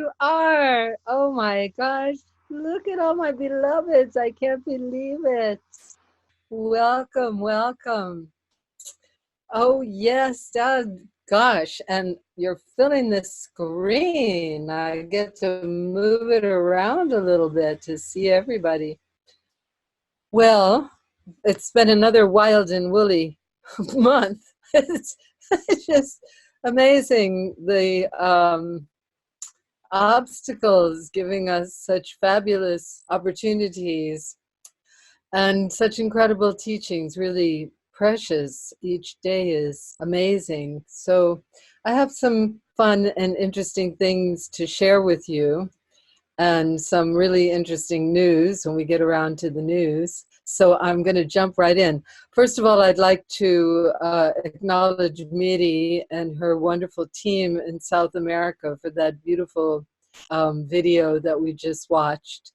you are. Oh my gosh. Look at all my beloveds. I can't believe it. Welcome, welcome. Oh, yes, gosh. And you're filling the screen. I get to move it around a little bit to see everybody. Well, it's been another wild and woolly month. It's just amazing, the obstacles giving us such fabulous opportunities and such incredible teachings, really precious. Each day is amazing. So I have some fun and interesting things to share with you, and some really interesting news when we get around to the news. So I'm going to jump right in. First of all, I'd like to acknowledge Miri and her wonderful team in South America for that beautiful video that we just watched.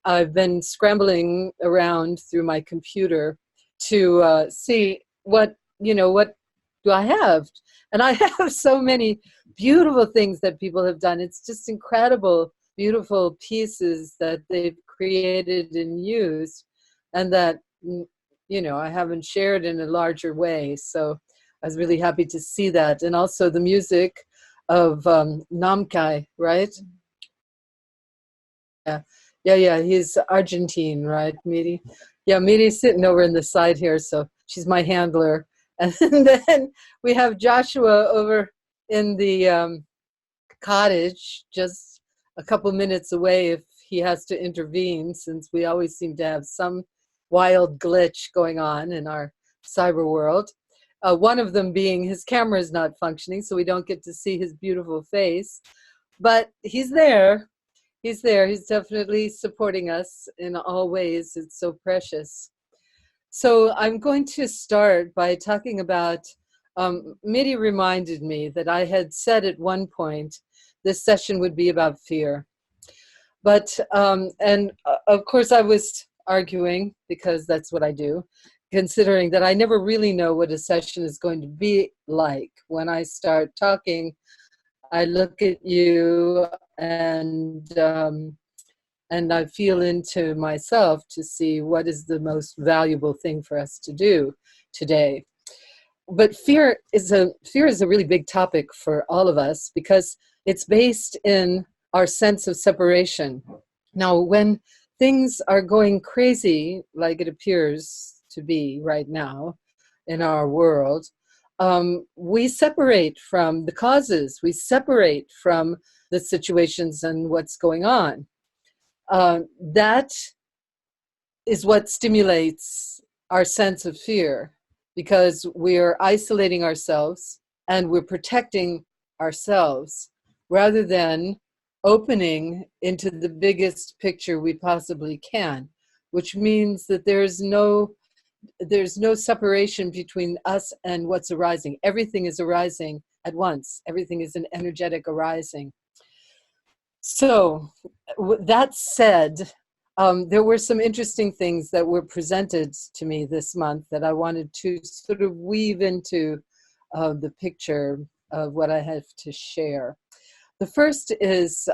I've been scrambling around through my computer to see what do I have. And I have so many beautiful things that people have done. It's just incredible, beautiful pieces that they've created and used, and that, I haven't shared in a larger way. So I was really happy to see that. And also the music of Namkai, right? Yeah, he's Argentine, right, Miri? Yeah, Miri's sitting over in the side here, so she's my handler. And then we have Joshua over in the cottage, just a couple minutes away if he has to intervene, since we always seem to have some wild glitch going on in our cyber world. One of them being his camera is not functioning, so we don't get to see his beautiful face. But he's there. He's there. He's definitely supporting us in all ways. It's so precious. So I'm going to start by talking about, Miri reminded me that I had said at one point this session would be about fear. But, and of course I was arguing, because that's what I do, considering that I never really know what a session is going to be like. When I start talking, I look at you and I feel into myself to see what is the most valuable thing for us to do today. But fear is a really big topic for all of us, because it's based in our sense of separation. Now, when things are going crazy, like it appears to be right now in our world, we separate from the causes. We separate from the situations and what's going on. That is what stimulates our sense of fear, because we're isolating ourselves and we're protecting ourselves rather than opening into the biggest picture we possibly can, which means that there's no separation between us and what's arising. Everything is arising at once. Everything is an energetic arising. So that said, there were some interesting things that were presented to me this month that I wanted to sort of weave into the picture of what I have to share. The first is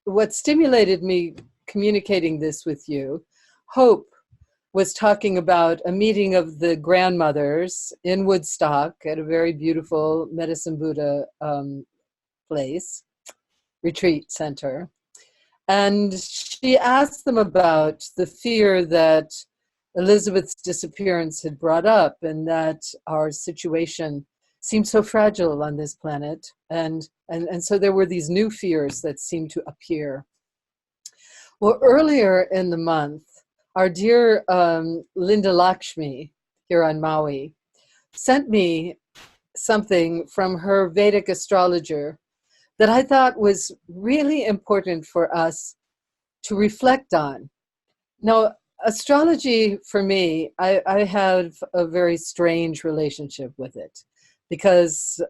what stimulated me communicating this with you. Hope was talking about a meeting of the grandmothers in Woodstock at a very beautiful Medicine Buddha place, retreat center. And she asked them about the fear that Elizabeth's disappearance had brought up, and that our situation seemed so fragile on this planet. And so there were these new fears that seemed to appear. Well, earlier in the month, our dear Linda Lakshmi here on Maui sent me something from her Vedic astrologer that I thought was really important for us to reflect on. Now, astrology for me, I have a very strange relationship with it, because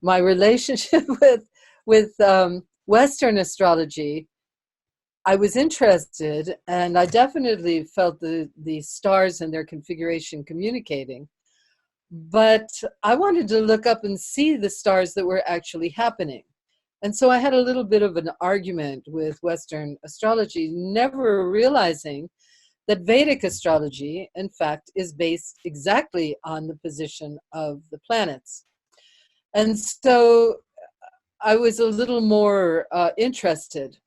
my relationship with Western astrology, I was interested, and I definitely felt the stars and their configuration communicating. But I wanted to look up and see the stars that were actually happening. And so I had a little bit of an argument with Western astrology, never realizing that Vedic astrology, in fact, is based exactly on the position of the planets. And so I was a little more interested.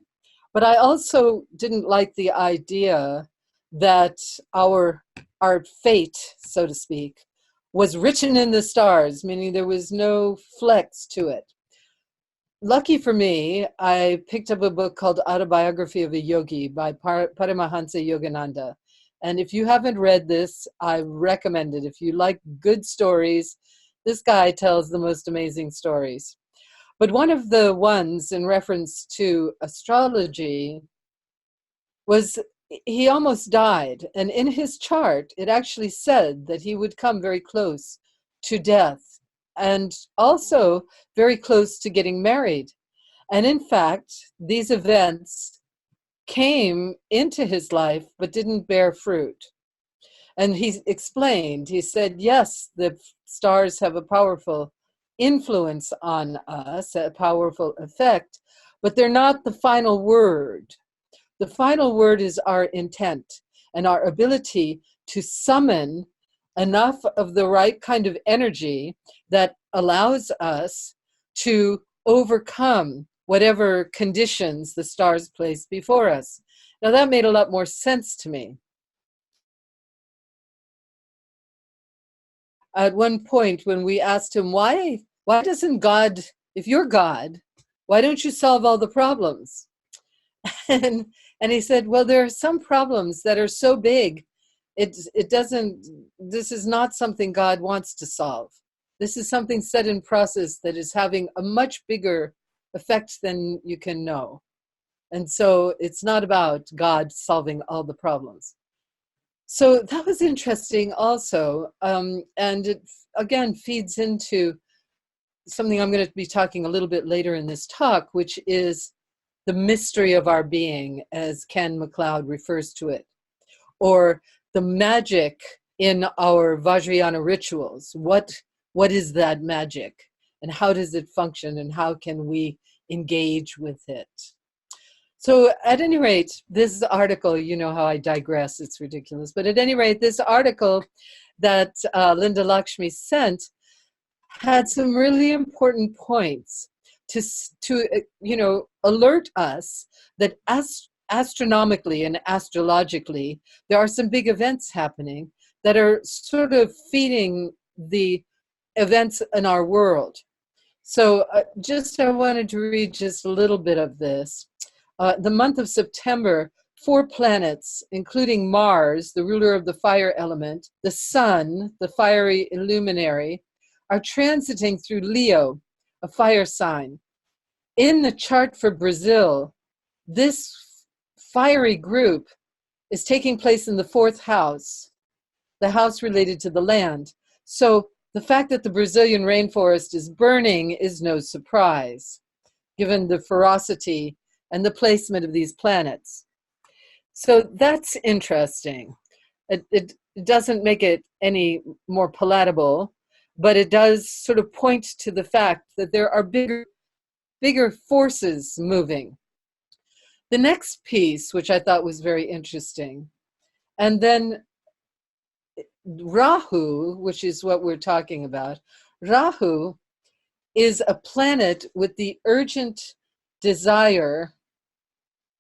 But I also didn't like the idea that our fate, so to speak, was written in the stars, meaning there was no flex to it. Lucky for me, I picked up a book called Autobiography of a Yogi by Paramahansa Yogananda. And if you haven't read this, I recommend it. If you like good stories, this guy tells the most amazing stories. But one of the ones in reference to astrology was he almost died. And in his chart, it actually said that he would come very close to death and also very close to getting married. And in fact, these events came into his life but didn't bear fruit. And he explained, he said, yes, the stars have a powerful influence on us, a powerful effect, but they're not the final word. The final word is our intent and our ability to summon enough of the right kind of energy that allows us to overcome whatever conditions the stars place before us. Now that made a lot more sense to me. At one point when we asked him, why doesn't God, if you're God, why don't you solve all the problems? And he said, well, there are some problems that are so big, this is not something God wants to solve. This is something set in process that is having a much bigger effect than you can know. And so it's not about God solving all the problems. So that was interesting also. And it, again, feeds into something I'm going to be talking a little bit later in this talk, which is the mystery of our being, as Ken MacLeod refers to it, or the magic in our Vajrayana rituals. What is that magic, and how does it function, and how can we engage with it? So at any rate, this article, you know how I digress, it's ridiculous, but at any rate, this article that Linda Lakshmi sent had some really important points to alert us that astronomically and astrologically, there are some big events happening that are sort of feeding the events in our world. So I wanted to read just a little bit of this. The month of September, 4 planets, including Mars, the ruler of the fire element, the Sun, the fiery luminary, are transiting through Leo, a fire sign. In the chart for Brazil, this fiery group is taking place in the 4th house, the house related to the land. So the fact that the Brazilian rainforest is burning is no surprise, given the ferocity and the placement of these planets. So that's interesting. It doesn't make it any more palatable, but it does sort of point to the fact that there are bigger forces moving. The next piece, which I thought was very interesting, and then Rahu, which is what we're talking about, Rahu is a planet with the urgent desire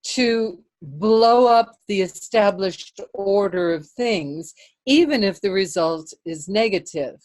to blow up the established order of things, even if the result is negative.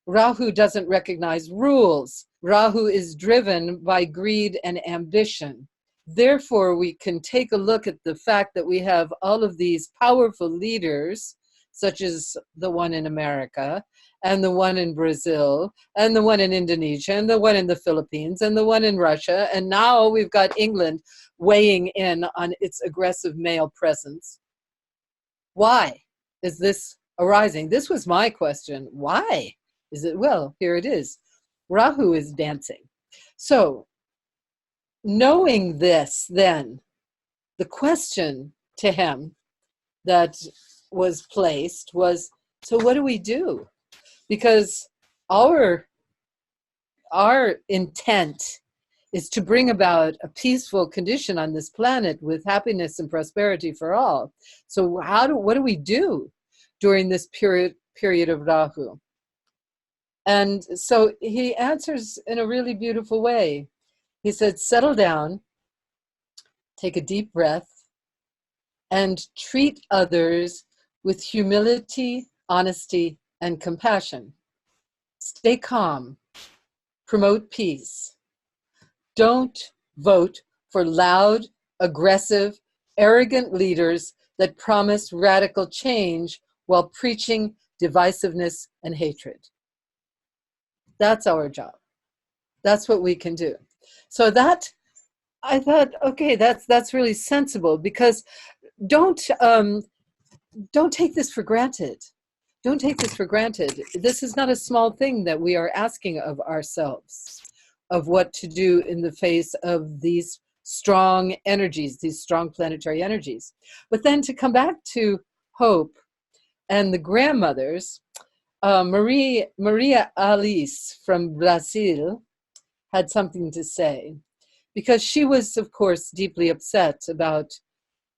Rahu doesn't recognize rules. Rahu is driven by greed and ambition. Therefore, we can take a look at the fact that we have all of these powerful leaders, such as the one in America, and the one in Brazil, and the one in Indonesia, and the one in the Philippines, and the one in Russia, and now we've got England weighing in on its aggressive male presence. Why is this arising? This was my question. Why is it? Well, here it is. Rahu is dancing. So, knowing this, then, the question to him that was placed was, so what do we do? Because our intent is to bring about a peaceful condition on this planet with happiness and prosperity for all. So what do we do during this period of Rahu? And so he answers in a really beautiful way. He said, settle down, take a deep breath, and treat others with humility, honesty, and compassion. Stay calm, promote peace. Don't vote for loud, aggressive, arrogant leaders that promise radical change while preaching divisiveness and hatred. That's our job. That's what we can do. So that, I thought, okay, that's really sensible, because don't take this for granted. Don't take this for granted. This is not a small thing that we are asking of ourselves, of what to do in the face of these strong energies, these strong planetary energies. But then to come back to hope and the grandmothers, Maria Alice from Brazil had something to say, because she was, of course, deeply upset about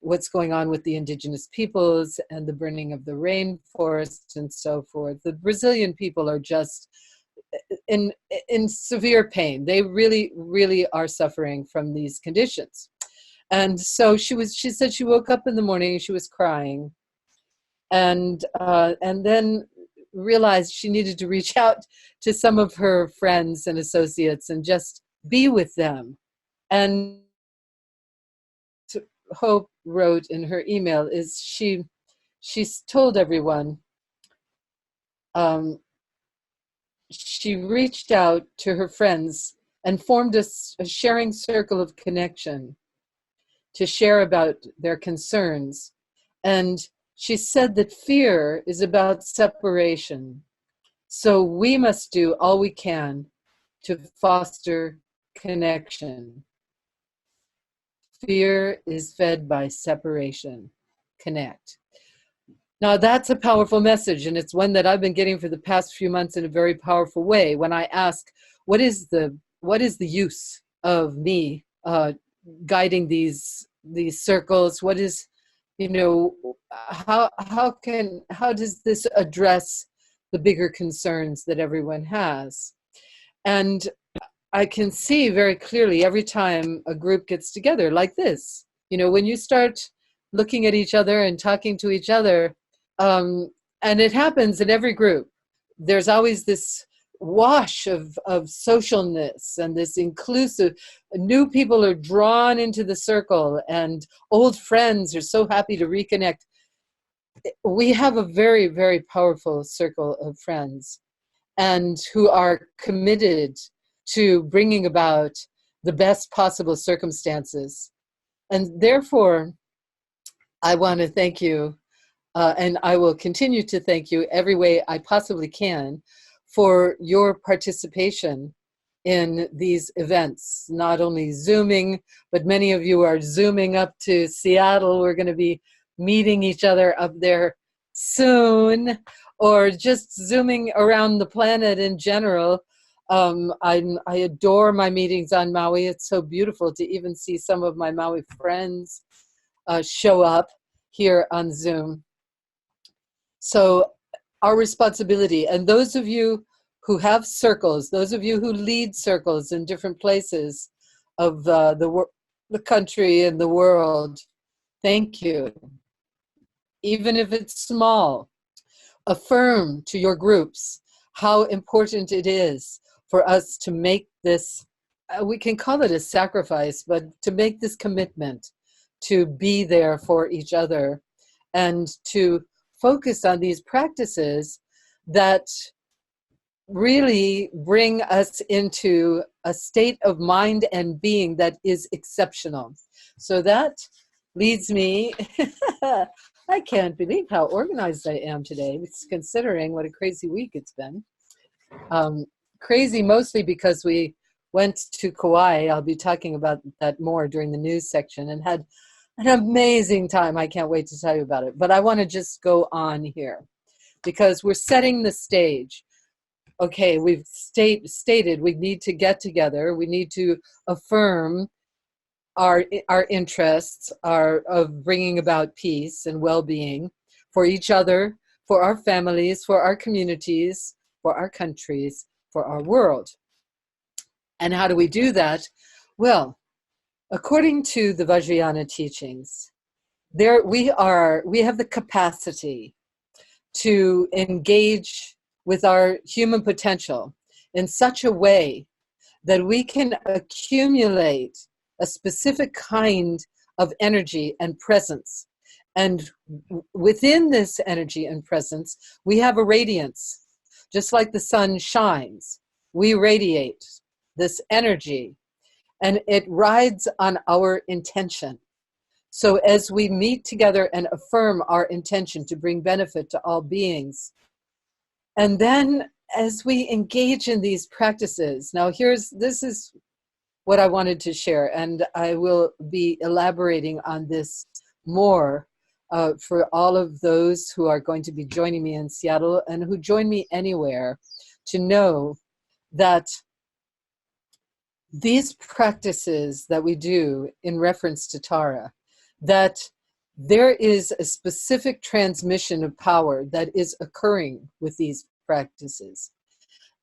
what's going on with the indigenous peoples and the burning of the rainforest and so forth. The Brazilian people are just in severe pain. They really, really are suffering from these conditions. And so she said she woke up in the morning and she was crying, and then realized she needed to reach out to some of her friends and associates and just be with them. And Hope wrote in her email is she's told everyone, she reached out to her friends and formed a sharing circle of connection to share about their concerns. And she said that fear is about separation. So we must do all we can to foster connection. Fear is fed by separation. Connect. Now that's a powerful message, and it's one that I've been getting for the past few months in a very powerful way. When I ask, what is the use of me guiding these circles? What is, how does this address the bigger concerns that everyone has? And I can see very clearly every time a group gets together like this, when you start looking at each other and talking to each other, and it happens in every group, there's always this wash of socialness and this inclusive, new people are drawn into the circle and old friends are so happy to reconnect. We have a very, very powerful circle of friends, and who are committed to bringing about the best possible circumstances. And therefore, I want to thank you, and I will continue to thank you every way I possibly can for your participation in these events, not only Zooming, but many of you are Zooming up to Seattle. We're going to be meeting each other up there soon, or just Zooming around the planet in general. I adore my meetings on Maui. It's so beautiful to even see some of my Maui friends show up here on Zoom. So our responsibility, and those of you who have circles, those of you who lead circles in different places of the country and the world, thank you. Even if it's small, affirm to your groups how important it is for us to make this, we can call it a sacrifice, but to make this commitment to be there for each other and to focus on these practices that really bring us into a state of mind and being that is exceptional. So that leads me, I can't believe how organized I am today, considering what a crazy week it's been. Crazy mostly because we went to Kauai. I'll be talking about that more during the news section, and had an amazing time. I can't wait to tell you about it. But I want to just go on here because we're setting the stage. okay, we've stated we need to get together, we need to affirm our interests are of bringing about peace and well-being for each other, for our families, for our communities, for our countries, for our world. And how do we do that? Well, according to the Vajrayana teachings, we have the capacity to engage with our human potential in such a way that we can accumulate a specific kind of energy and presence. And within this energy and presence, we have a radiance. Just like the sun shines, we radiate this energy, and it rides on our intention. So as we meet together and affirm our intention to bring benefit to all beings, and then as we engage in these practices, now this is what I wanted to share, and I will be elaborating on this more for all of those who are going to be joining me in Seattle and who join me anywhere, to know that these practices that we do in reference to Tara, that there is a specific transmission of power that is occurring with these practices,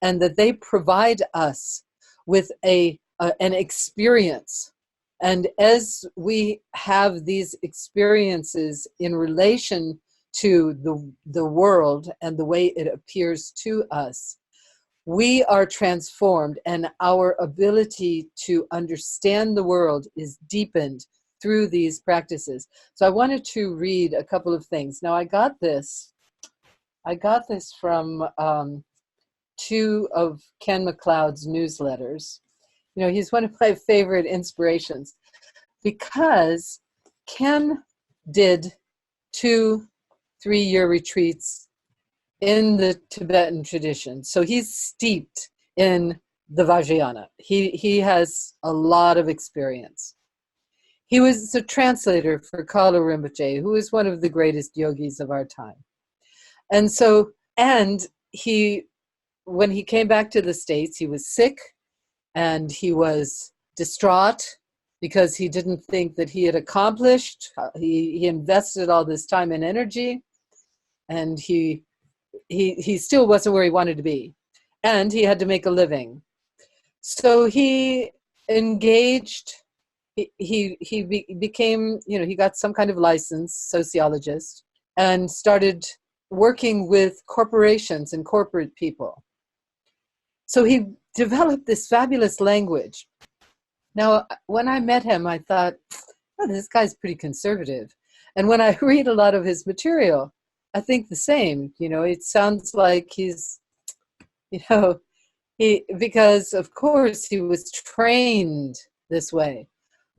and that they provide us with an experience. And as we have these experiences in relation to the world and the way it appears to us, we are transformed, and our ability to understand the world is deepened through these practices. So I wanted to read a couple of things. Now I got this from two of Ken MacLeod's newsletters. You know, he's one of my favorite inspirations, because Ken did 2 3-year retreats in the Tibetan tradition. So he's steeped in the Vajrayana. He has a lot of experience. He was a translator for Kalu Rinpoche, who is one of the greatest yogis of our time. And so, when he came back to the States, he was sick and he was distraught because he didn't think that he had accomplished. He invested all this time and energy, and he still wasn't where he wanted to be, and he had to make a living. So he engaged. He became, he got some kind of license, sociologist, and started working with corporations and corporate people. So he developed this fabulous language. Now, when I met him, I thought, oh, this guy's pretty conservative. And when I read a lot of his material, I think the same. It sounds like he's, because of course he was trained this way.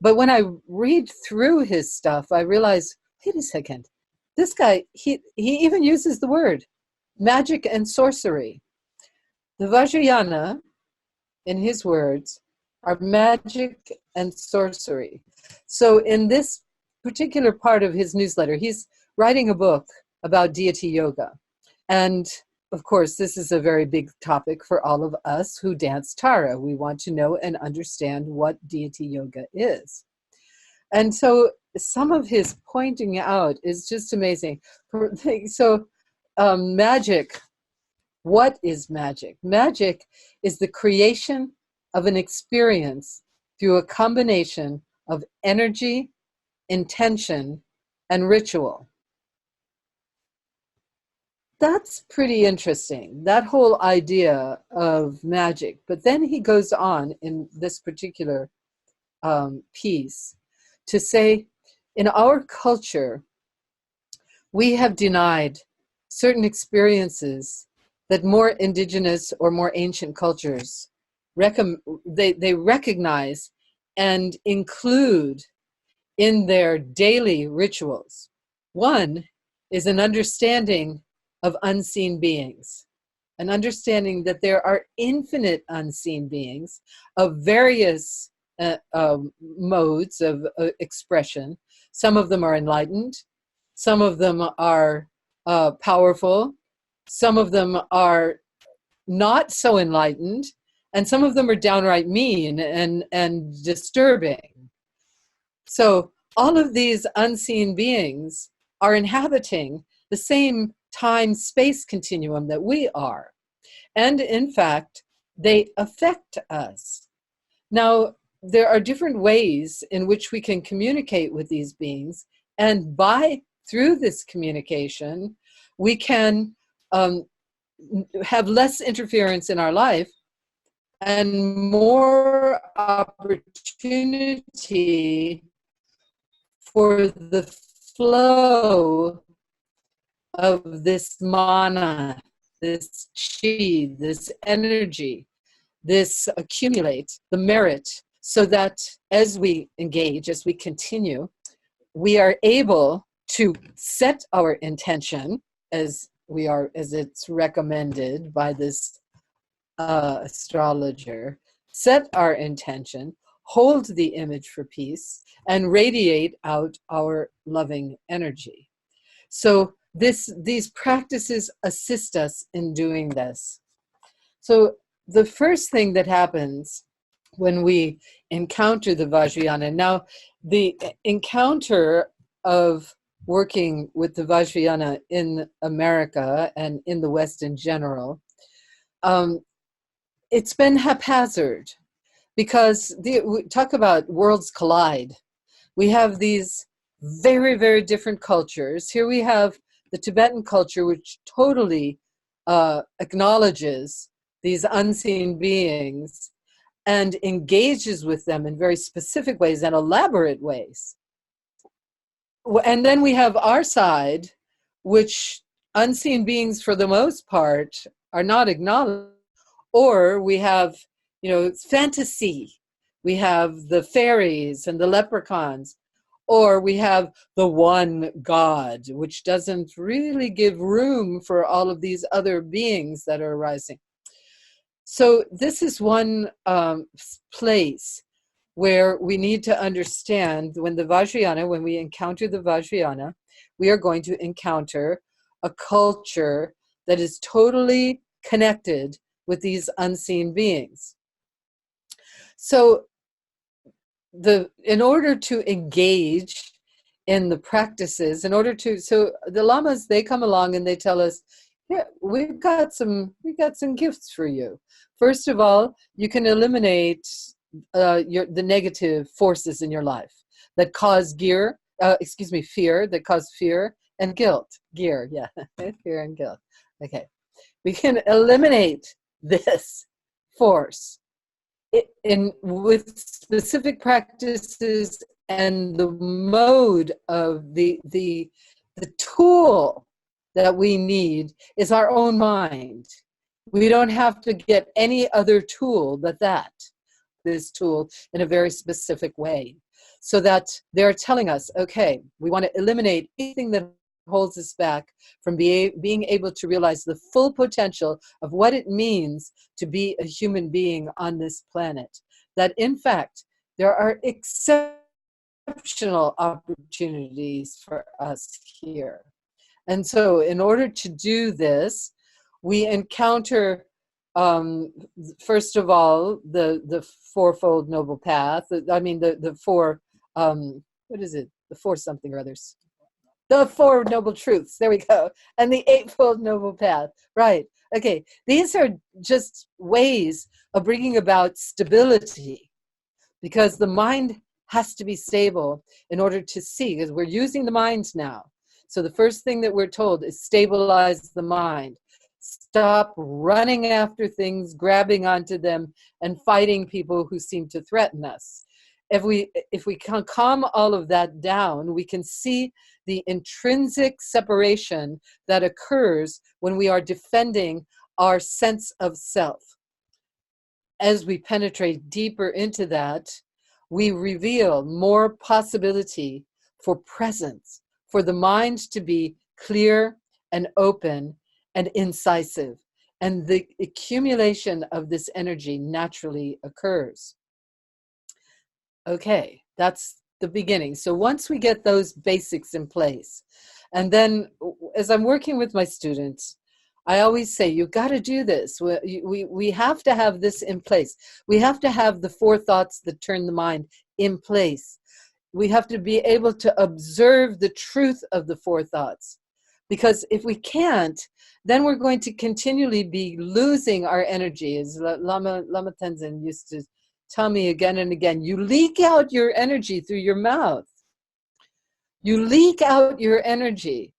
But when I read through his stuff, I realize, wait a second, this guy, he even uses the word magic and sorcery. The Vajrayana, in his words, are magic and sorcery. So in this particular part of his newsletter, he's writing a book about deity yoga. And of course, this is a very big topic for all of us who dance Tara. We want to know and understand what deity yoga is. And so some of his pointing out is just amazing. So magic, what is magic? Magic is the creation of an experience through a combination of energy, intention, and ritual. That's pretty interesting, that whole idea of magic. But then he goes on in this particular piece to say, in our culture, we have denied certain experiences that more indigenous or more ancient cultures they recognize and include in their daily rituals. One is an understanding of unseen beings, an understanding that there are infinite unseen beings of various modes of expression. Some of them are enlightened, some of them are powerful, some of them are not so enlightened, and some of them are downright mean and disturbing. So all of these unseen beings are inhabiting the same time-space continuum that we are. And in fact, they affect us. Now, there are different ways in which we can communicate with these beings, and through this communication, we can have less interference in our life and more opportunity for the flow of this mana, this chi, this energy, this accumulate, the merit, so that as we engage, as we continue, we are able to set our intention as it's recommended by this astrologer, set our intention, hold the image for peace, and radiate out our loving energy. So these practices assist us in doing this. So the first thing that happens when we encounter the Vajrayana, now the encounter of working with the Vajrayana in America and in the West in general, it's been haphazard, because we talk about worlds collide. We have these very, very different cultures. Here we have the Tibetan culture, which totally acknowledges these unseen beings and engages with them in very specific ways and elaborate ways. And then we have our side, which unseen beings for the most part are not acknowledged. Or we have, fantasy. We have the fairies and the leprechauns. Or we have the one God, which doesn't really give room for all of these other beings that are arising. So this is one place where we need to understand when we encounter the Vajrayana, we are going to encounter a culture that is totally connected with these unseen beings. So in order to engage in the practices, so the lamas, they come along and they tell us, yeah, we've got some gifts for you. First of all, you can eliminate the negative forces in your life that cause fear, that cause fear and guilt. Fear and guilt. Okay. We can eliminate this force with specific practices, and the mode of the tool that we need is our own mind. We don't have to get any other tool but this tool in a very specific way, so that they're telling us, okay, we want to eliminate anything that holds us back from being able to realize the full potential of what it means to be a human being on this planet. That in fact, there are exceptional opportunities for us here. And so in order to do this, we encounter, first of all, the Fourfold Noble Path. The four, what is it? The four something or others. The Four Noble Truths, there we go. And the Eightfold Noble Path, right. Okay, these are just ways of bringing about stability, because the mind has to be stable in order to see, because we're using the mind now. So the first thing that we're told is stabilize the mind. Stop running after things, grabbing onto them, and fighting people who seem to threaten us. If we can calm all of that down, we can see the intrinsic separation that occurs when we are defending our sense of self. As we penetrate deeper into that, we reveal more possibility for presence, for the mind to be clear and open and incisive. And the accumulation of this energy naturally occurs. Okay, that's the beginning. So once we get those basics in place, and then as I'm working with my students, I always say, you got to do this. We have to have this in place. We have to have the four thoughts that turn the mind in place. We have to be able to observe the truth of the four thoughts. Because if we can't, then we're going to continually be losing our energy. As Lama Tenzin used to tell me again and again, you leak out your energy through your mouth. You leak out your energy.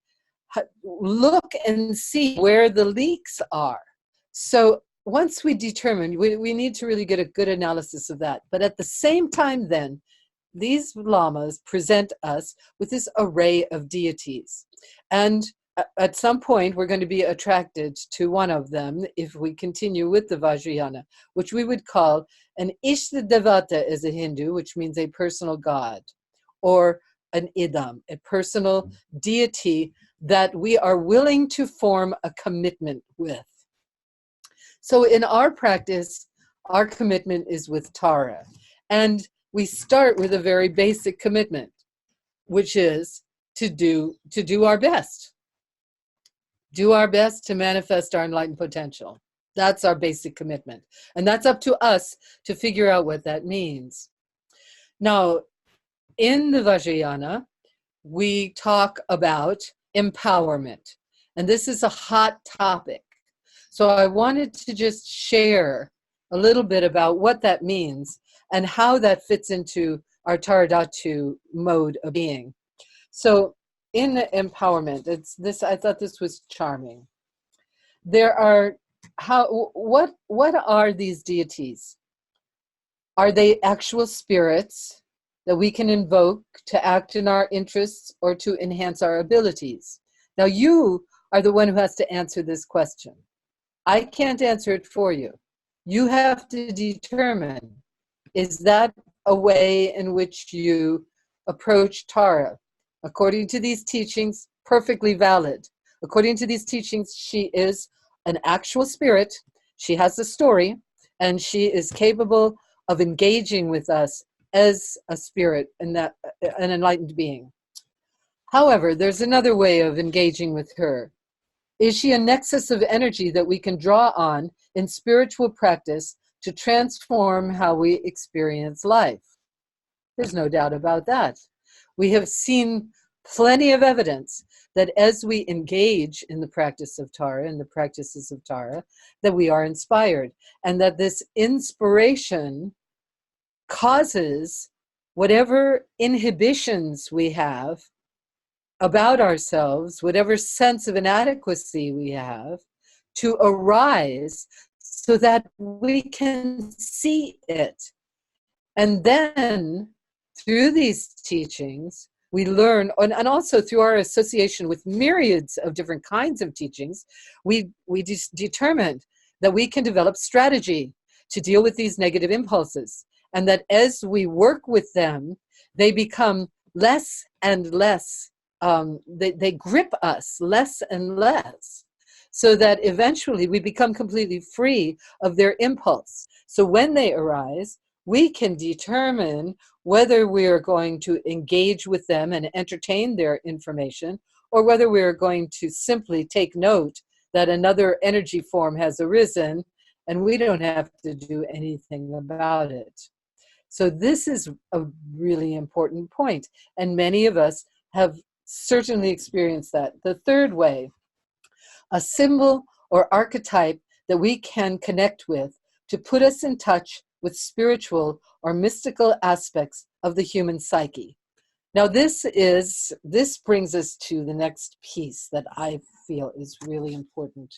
Look and see where the leaks are. So once we determine, we need to really get a good analysis of that. But at the same time then, these lamas present us with this array of deities. And at some point, we're going to be attracted to one of them if we continue with the Vajrayana, which we would call an Ishta Devata as a Hindu, which means a personal god, or an Idam, a personal deity that we are willing to form a commitment with. So in our practice, our commitment is with Tara. And we start with a very basic commitment, which is to do our best. Do our best to manifest our enlightened potential. That's our basic commitment. And that's up to us to figure out what that means. Now, in the Vajrayana, we talk about empowerment. And this is a hot topic. So I wanted to just share a little bit about what that means and how that fits into our Taradhatu mode of being. So in empowerment, I thought this was charming. There are, what are these deities? Are they actual spirits that we can invoke to act in our interests or to enhance our abilities? Now you are the one who has to answer this question. I can't answer it for you. You have to determine, is that a way in which you approach Tara? According to these teachings, perfectly valid. According to these teachings, she is an actual spirit. She has a story, and she is capable of engaging with us as a spirit and that an enlightened being. However, there's another way of engaging with her. Is she a nexus of energy that we can draw on in spiritual practice to transform how we experience life? There's no doubt about that. We have seen plenty of evidence that as we engage in the practice of Tara, in the practices of Tara, that we are inspired, and that this inspiration causes whatever inhibitions we have about ourselves, whatever sense of inadequacy we have, to arise so that we can see it. And then through these teachings, we learn, and also through our association with myriads of different kinds of teachings, we determined that we can develop strategy to deal with these negative impulses. And that as we work with them, they become less and less, they grip us less and less, so that eventually we become completely free of their impulse. So when they arise, we can determine whether we are going to engage with them and entertain their information, or whether we are going to simply take note that another energy form has arisen and we don't have to do anything about it. So this is a really important point, and many of us have certainly experienced that. The third way, a symbol or archetype that we can connect with to put us in touch with spiritual or mystical aspects of the human psyche. Now this brings us to the next piece that I feel is really important,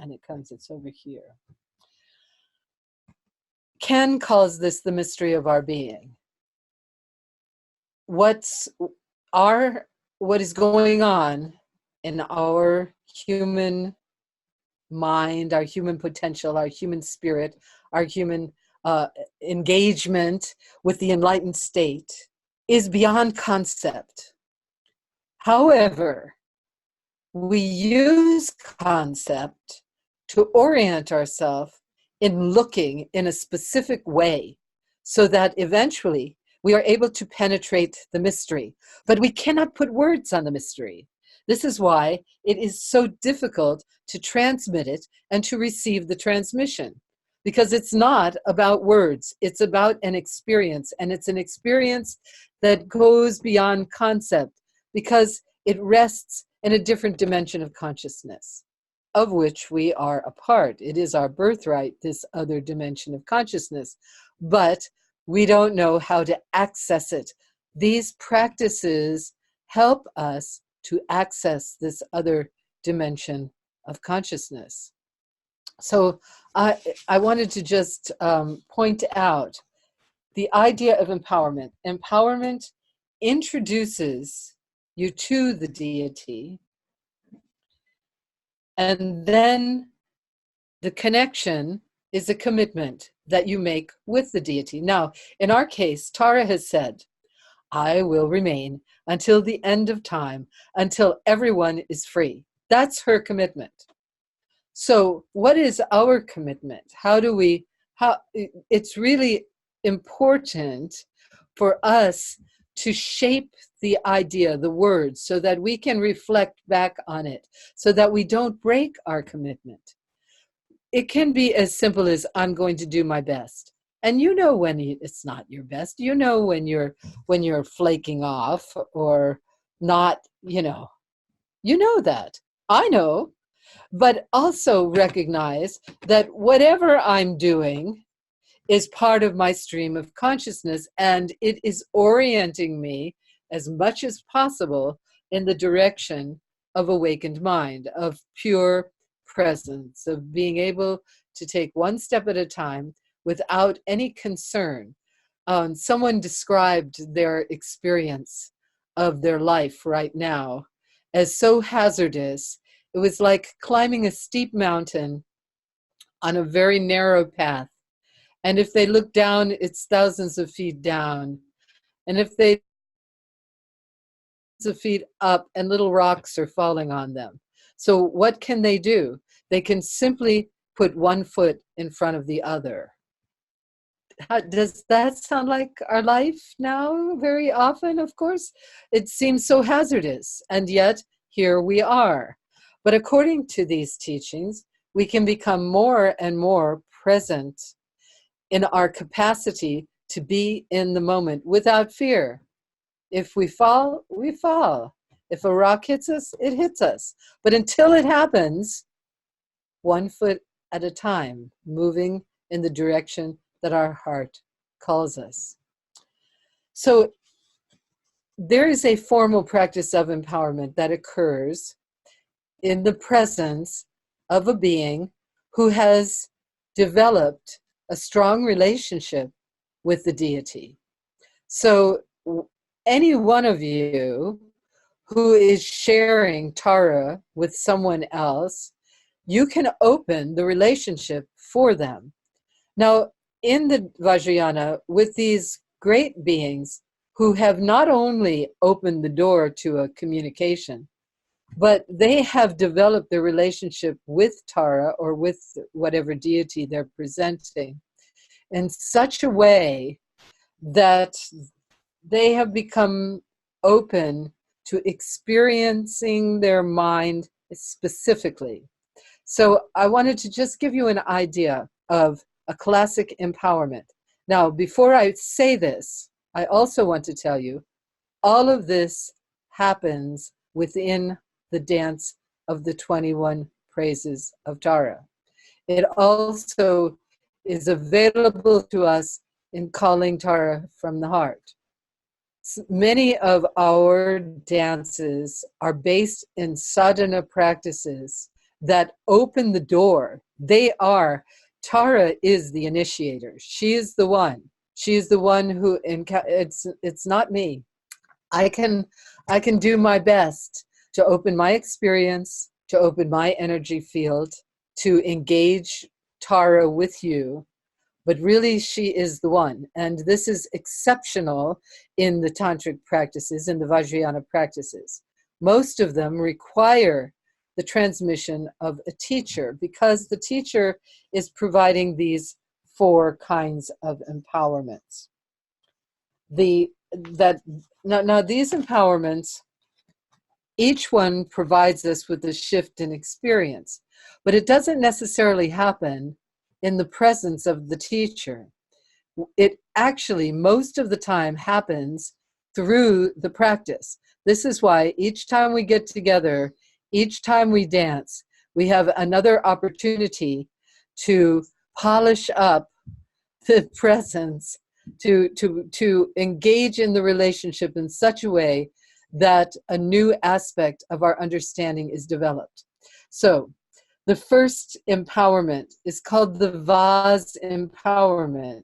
and it's over here. Ken calls this the mystery of our being. What is going on in our human mind, our human potential, our human spirit, our human engagement with the enlightened state is beyond concept. However, we use concept to orient ourselves in looking in a specific way so that eventually we are able to penetrate the mystery. But we cannot put words on the mystery. This is why it is so difficult to transmit it and to receive the transmission, because it's not about words. It's about an experience, and it's an experience that goes beyond concept because it rests in a different dimension of consciousness, of which we are a part. It is our birthright, this other dimension of consciousness, but we don't know how to access it. These practices help us to access this other dimension of consciousness. So I wanted to just point out the idea of empowerment. Empowerment introduces you to the deity, and then the connection is a commitment that you make with the deity. Now, in our case, Tara has said, I will remain until the end of time, until everyone is free. That's her commitment. So what is our commitment? It's really important for us to shape the idea, the words, so that we can reflect back on it, so that we don't break our commitment. It can be as simple as, I'm going to do my best. And you know when it's not your best. You know when you're flaking off or not, you know that. I know. But also recognize that whatever I'm doing is part of my stream of consciousness, and it is orienting me as much as possible in the direction of awakened mind, of pure presence, of being able to take one step at a time without any concern. Someone described their experience of their life right now as so hazardous. It was like climbing a steep mountain on a very narrow path. And if they look down, it's thousands of feet down. And if they feet up, and little rocks are falling on them. So what can they do? They can simply put one foot in front of the other. Does that sound like our life now? Very often, of course. It seems so hazardous, and yet here we are. But according to these teachings, we can become more and more present in our capacity to be in the moment without fear. If we fall, we fall. If a rock hits us, it hits us. But until it happens, one foot at a time, moving in the direction that our heart calls us. So there is a formal practice of empowerment that occurs in the presence of a being who has developed a strong relationship with the deity. So any one of you who is sharing Tara with someone else, you can open the relationship for them. Now, in the Vajrayana, with these great beings who have not only opened the door to a communication, but they have developed their relationship with Tara or with whatever deity they're presenting in such a way that they have become open to experiencing their mind specifically. So I wanted to just give you an idea of a classic empowerment. Now, before I say this, I also want to tell you, all of this happens within the dance of the 21 praises of Tara. It also is available to us in calling Tara from the heart. Many of our dances are based in sadhana practices that open the door. Tara is the initiator. She is the one. She is the one who, it's not me. I can do my best to open my experience, to open my energy field, to engage Tara with you, but really she is the one. And this is exceptional in the tantric practices, in the Vajrayana practices. Most of them require the transmission of a teacher because the teacher is providing these 4 kinds of empowerments. Now these empowerments Each one provides us with a shift in experience, but it doesn't necessarily happen in the presence of the teacher. It actually, most of the time, happens through the practice. This is why each time we get together, each time we dance, we have another opportunity to polish up the presence, to engage in the relationship in such a way that a new aspect of our understanding is developed. So the first empowerment is called the vase empowerment.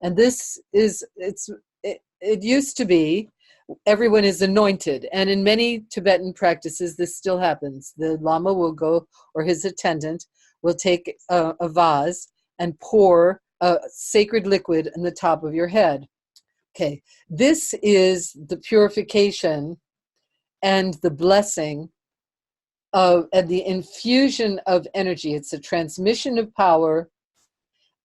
And this is, it used to be everyone is anointed. And in many Tibetan practices, this still happens. The Lama will go, or his attendant will take a vase and pour a sacred liquid in the top of your head. Okay, this is the purification and the blessing of, and the infusion of energy. It's a transmission of power,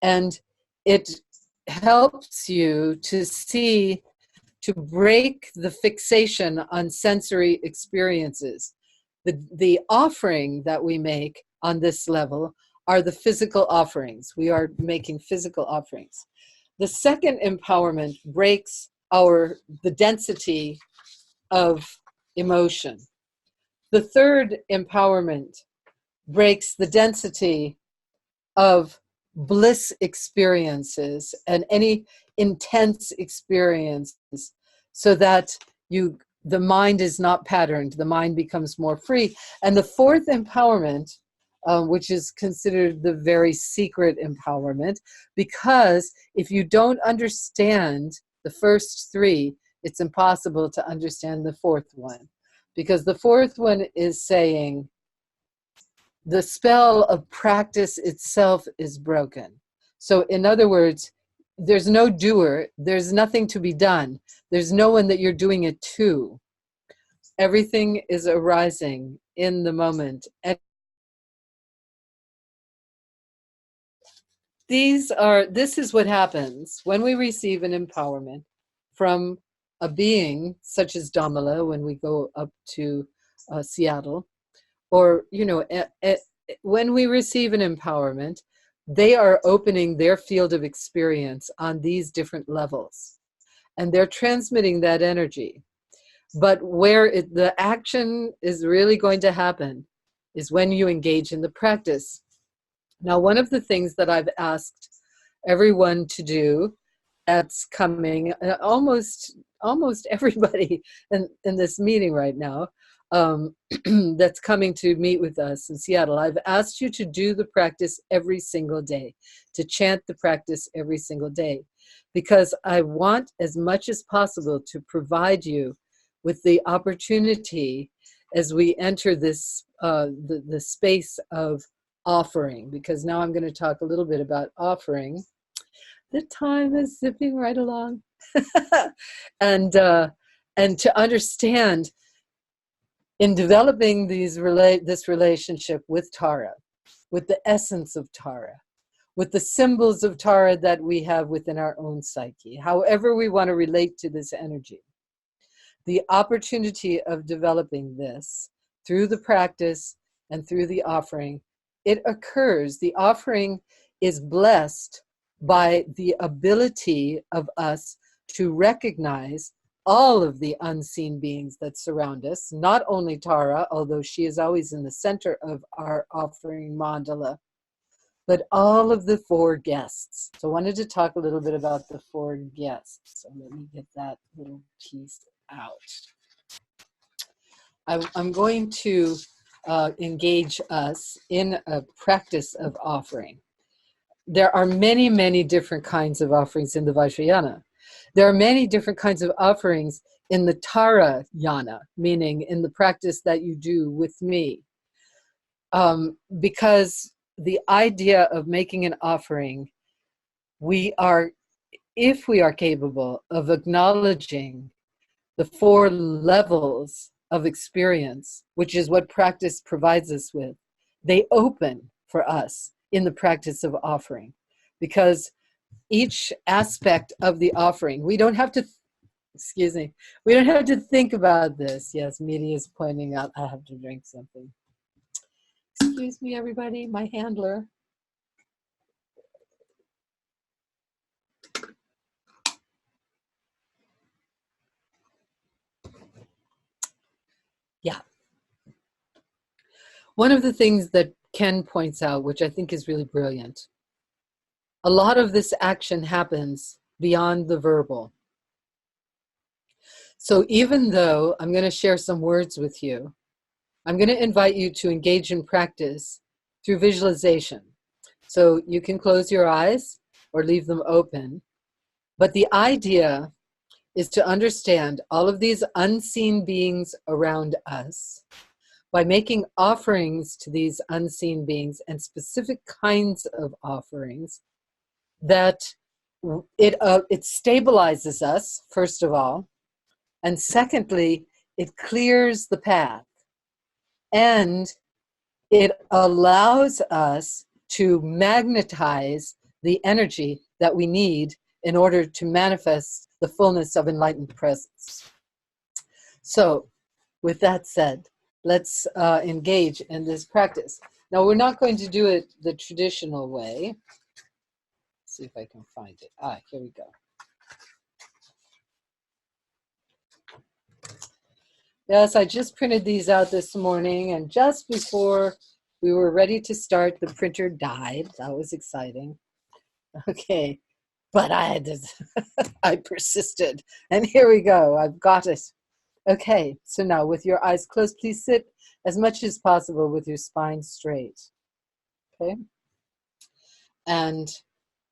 and it helps you to see, to break the fixation on sensory experiences. The offering that we make on this level are the physical offerings. We are making physical offerings. The second empowerment breaks the density of emotion. The third empowerment breaks the density of bliss experiences and any intense experiences, so that the mind is not patterned, the mind becomes more free. And the fourth empowerment, which is considered the very secret empowerment, because if you don't understand the first three, it's impossible to understand the fourth one. Because the fourth one is saying, the spell of practice itself is broken. So in other words, there's no doer, there's nothing to be done. There's no one that you're doing it to. Everything is arising in the moment. And this is what happens when we receive an empowerment from a being such as Dhamala, when we go up to Seattle, or, when we receive an empowerment, they are opening their field of experience on these different levels, and they're transmitting that energy. But where the action is really going to happen is when you engage in the practice. Now, one of the things that I've asked everyone to do, that's coming, almost everybody in this meeting right now, that's coming to meet with us in Seattle, I've asked you to do the practice every single day, to chant the practice every single day, because I want as much as possible to provide you with the opportunity as we enter this the space of offering, because now I'm going to talk a little bit about offering. The time is zipping right along. And to understand, in developing this relationship with Tara, with the essence of Tara, with the symbols of Tara that we have within our own psyche, however we want to relate to this energy, the opportunity of developing this through the practice and through the offering, it occurs. The offering is blessed by the ability of us to recognize all of the unseen beings that surround us, not only Tara, although she is always in the center of our offering mandala, but all of the four guests. So I wanted to talk a little bit about the four guests. So let me get that little piece out. I'm going to engage us in a practice of offering. There are many, many different kinds of offerings in the Vajrayana. There are many different kinds of offerings in the Tara Yana, meaning in the practice that you do with me. Because the idea of making an offering, if we are capable of acknowledging the four levels of experience, which is what practice provides us with, they open for us in the practice of offering. Because each aspect of the offering, we don't have to Excuse me. We don't have to think about this. Yes, media is pointing out I have to drink something. Excuse me, everybody, my handler. Yeah. One of the things that Ken points out, which I think is really brilliant, a lot of this action happens beyond the verbal. So even though I'm going to share some words with you, I'm going to invite you to engage in practice through visualization. So you can close your eyes or leave them open. But the idea is to understand all of these unseen beings around us by making offerings to these unseen beings and specific kinds of offerings that it stabilizes us, first of all, and secondly, it clears the path, and it allows us to magnetize the energy that we need in order to manifest the fullness of enlightened presence. So, with that said, let's engage in this practice. Now, we're not going to do it the traditional way. Let's see if I can find it. Here we go. Yes, I just printed these out this morning, and just before we were ready to start, the printer died. That was exciting. Okay, but I had to, I persisted, and here we go. I've got it. Okay, so now with your eyes closed, please sit as much as possible with your spine straight. Okay, and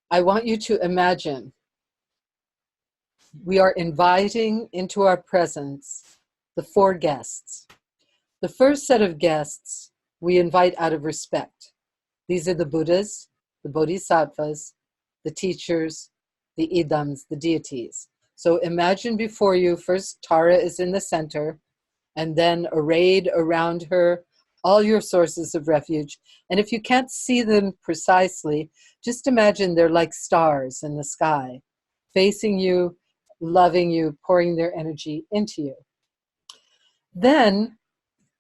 I want you to imagine we are inviting into our presence the 4 guests. The first set of guests we invite out of respect. These are the Buddhas, the Bodhisattvas, the teachers, the Idams, the deities. So imagine before you, first Tara is in the center, and then arrayed around her, all your sources of refuge. And if you can't see them precisely, just imagine they're like stars in the sky, facing you, loving you, pouring their energy into you. Then,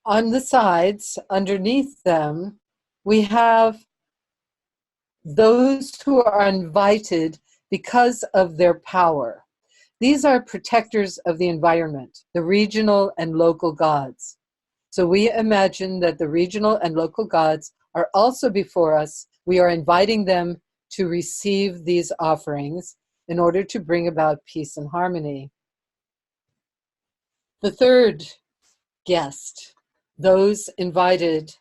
on the sides, underneath them, we have those who are invited because of their power. These are protectors of the environment, the regional and local gods. So we imagine that the regional and local gods are also before us. We are inviting them to receive these offerings in order to bring about peace and harmony. The third guest, those invited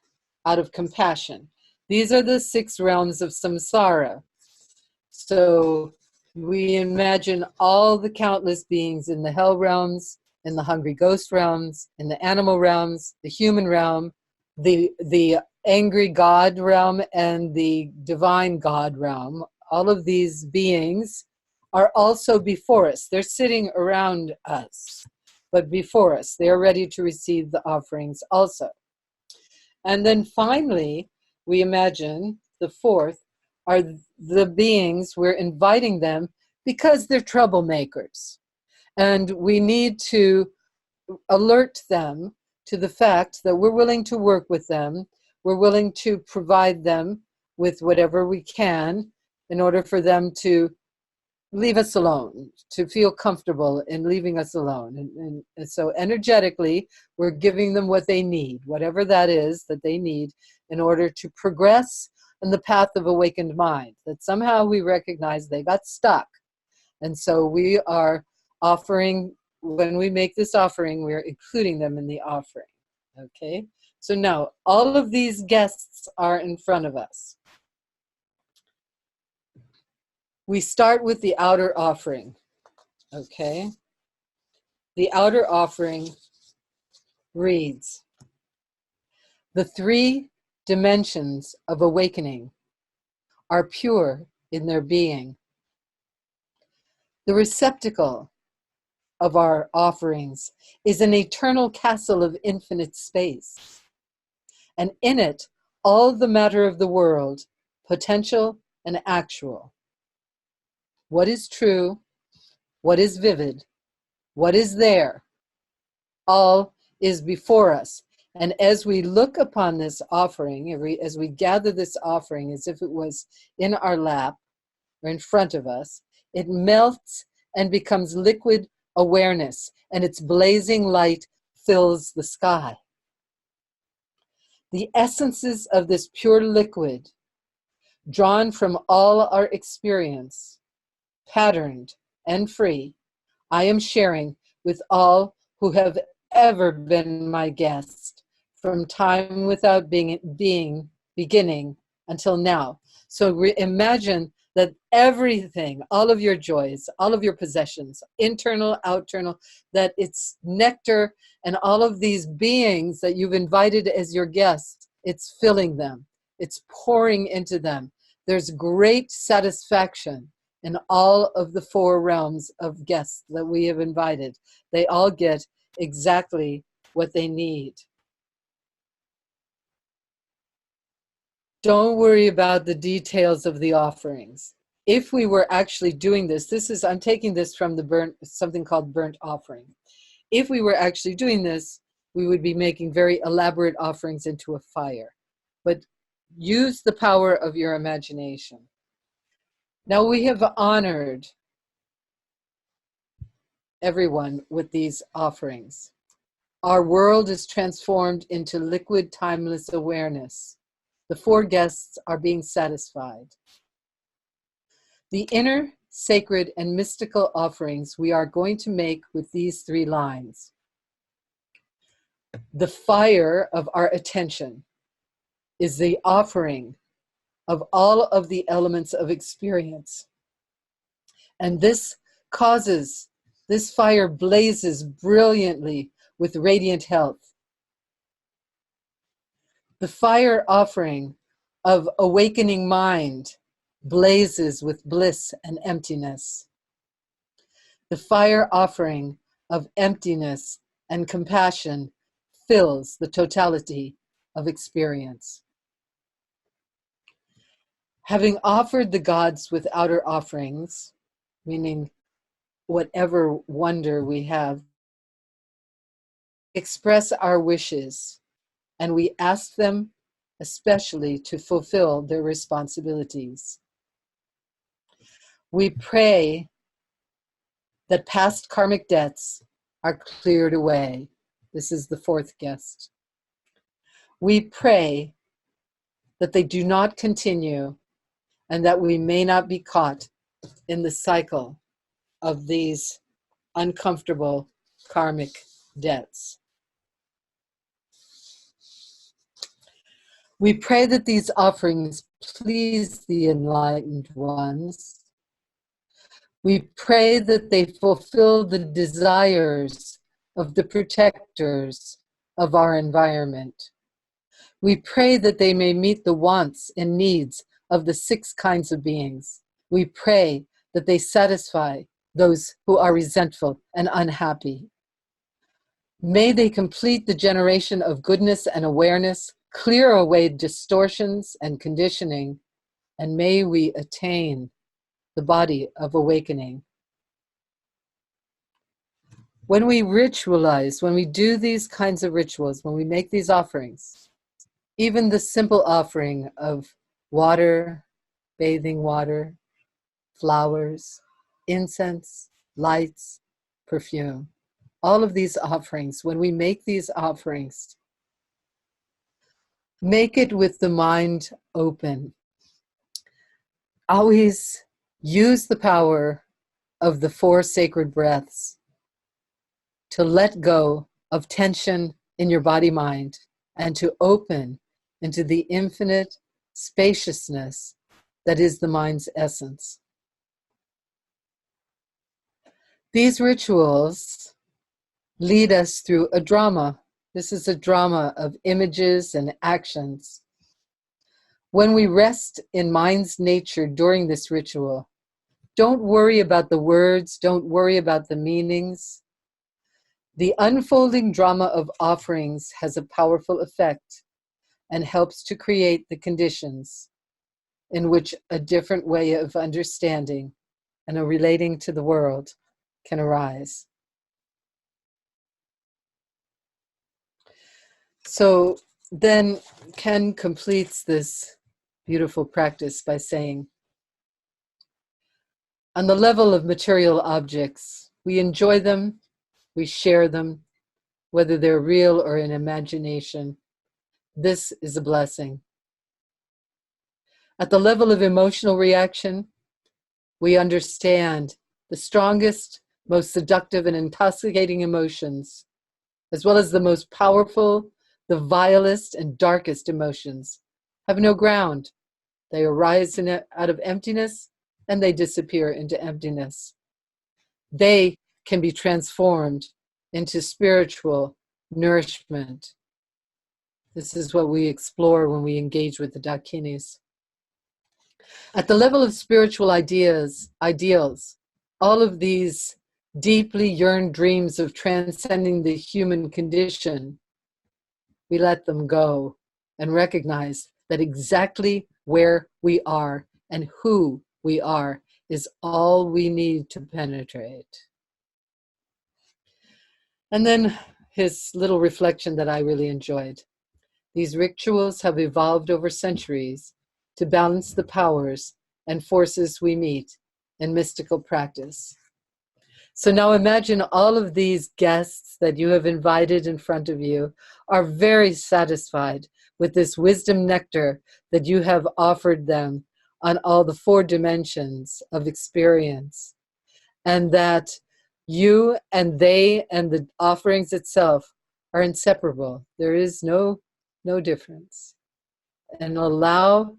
out of compassion. These are the 6 realms of samsara. So we imagine all the countless beings in the hell realms, in the hungry ghost realms, in the animal realms, the human realm, the angry god realm, and the divine god realm. All of these beings are also before us. They're sitting around us, but before us. They are ready to receive the offerings also. And then finally, we imagine the 4th are the beings, we're inviting them because they're troublemakers. And we need to alert them to the fact that we're willing to work with them. We're willing to provide them with whatever we can in order for them to leave us alone, to feel comfortable in leaving us alone. And so energetically, we're giving them what they need, whatever that is that they need in order to progress in the path of awakened mind, that somehow we recognize they got stuck. And so we are offering, when we make this offering, we're including them in the offering. Okay? So now, all of these guests are in front of us. We start with the outer offering, okay? The outer offering reads, the 3 dimensions of awakening are pure in their being. The receptacle of our offerings is an eternal castle of infinite space, and in it, all the matter of the world, potential and actual. What is true, what is vivid, What is there? All is before us. And as we look upon this offering, as we gather this offering as if it was in our lap or in front of us, it melts and becomes liquid awareness, and its blazing light fills the sky. The essences of this pure liquid, drawn from all our experience, patterned and free, I am sharing with all who have ever been my guest, from time without beginning until now. So imagine that everything, all of your joys, all of your possessions, internal, external, that it's nectar, and all of these beings that you've invited as your guests, it's filling them. It's pouring into them. There's great satisfaction in all of the 4 realms of guests that we have invited. They all get exactly what they need. Don't worry about the details of the offerings. If we were actually doing this, I'm taking this from something called burnt offering. If we were actually doing this, we would be making very elaborate offerings into a fire. But use the power of your imagination. Now we have honored everyone with these offerings. Our world is transformed into liquid, timeless awareness. The 4 guests are being satisfied. The inner, sacred, and mystical offerings we are going to make with these 3 lines. The fire of our attention is the offering of all of the elements of experience. And this fire blazes brilliantly with radiant health. The fire offering of awakening mind blazes with bliss and emptiness. The fire offering of emptiness and compassion fills the totality of experience. Having offered the gods with outer offerings, meaning whatever wonder we have, express our wishes, and we ask them especially to fulfill their responsibilities. We pray that past karmic debts are cleared away. This is the 4th guest. We pray that they do not continue and that we may not be caught in the cycle of these uncomfortable karmic debts. We pray that these offerings please the enlightened ones. We pray that they fulfill the desires of the protectors of our environment. We pray that they may meet the wants and needs of the 6 kinds of beings. We pray that they satisfy those who are resentful and unhappy. May they complete the generation of goodness and awareness, clear away distortions and conditioning, and may we attain the body of awakening. When we ritualize, when we do these kinds of rituals, when we make these offerings, even the simple offering of water, bathing water, flowers, incense, lights, perfume, all of these offerings, when we make these offerings, make it with the mind open. Always use the power of the 4 sacred breaths to let go of tension in your body-mind and to open into the infinite spaciousness that is the mind's essence. These rituals lead us through a drama. This is a drama of images and actions. When we rest in mind's nature during this ritual, don't worry about the words, don't worry about the meanings. The unfolding drama of offerings has a powerful effect and helps to create the conditions in which a different way of understanding and relating to the world can arise. So then Ken completes this beautiful practice by saying, on the level of material objects, we enjoy them, we share them, whether they're real or in imagination. This is a blessing. At the level of emotional reaction, we understand the strongest, most seductive and intoxicating emotions, as well as the most powerful, the vilest and darkest emotions, have no ground. They arise out of emptiness and they disappear into emptiness. They can be transformed into spiritual nourishment. This is what we explore when we engage with the Dakinis. At the level of spiritual ideals, all of these deeply yearned dreams of transcending the human condition, we let them go and recognize that exactly where we are and who we are is all we need to penetrate. And then his little reflection that I really enjoyed. These rituals have evolved over centuries to balance the powers and forces we meet in mystical practice. So now imagine all of these guests that you have invited in front of you are very satisfied with this wisdom nectar that you have offered them on all the 4 dimensions of experience, and that you and they and the offerings itself are inseparable. There is no difference. And allow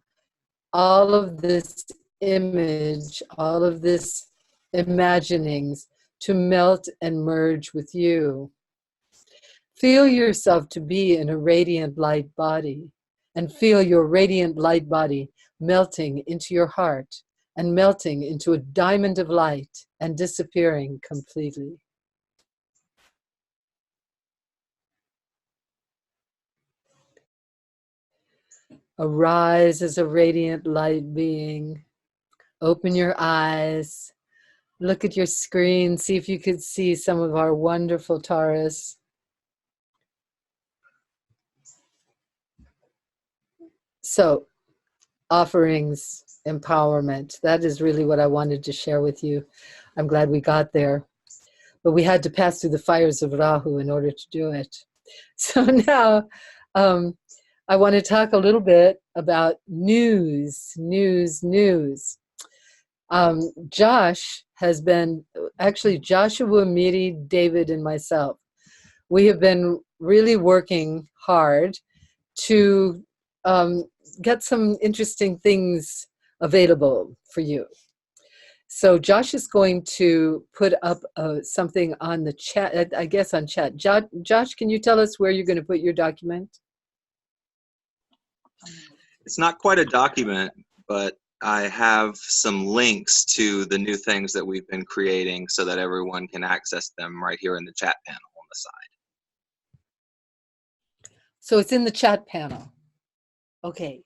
all of this image, all of this imaginings to melt and merge with you. Feel yourself to be in a radiant light body, and feel your radiant light body melting into your heart and melting into a diamond of light and disappearing completely. Arise as a radiant light being. Open your eyes. Look at your screen. See if you could see some of our wonderful Taurus. So, offerings, empowerment. That is really what I wanted to share with you. I'm glad we got there. But we had to pass through the fires of Rahu in order to do it. So now I want to talk a little bit about news. Josh has been, actually Joshua, Miri, David, and myself, we have been really working hard to get some interesting things available for you. So Josh is going to put up something on the chat, I guess on chat. Josh, can you tell us where you're going to put your document? It's not quite a document, but I have some links to the new things that we've been creating so that everyone can access them right here in the chat panel on the side. So it's in the chat panel. Okay,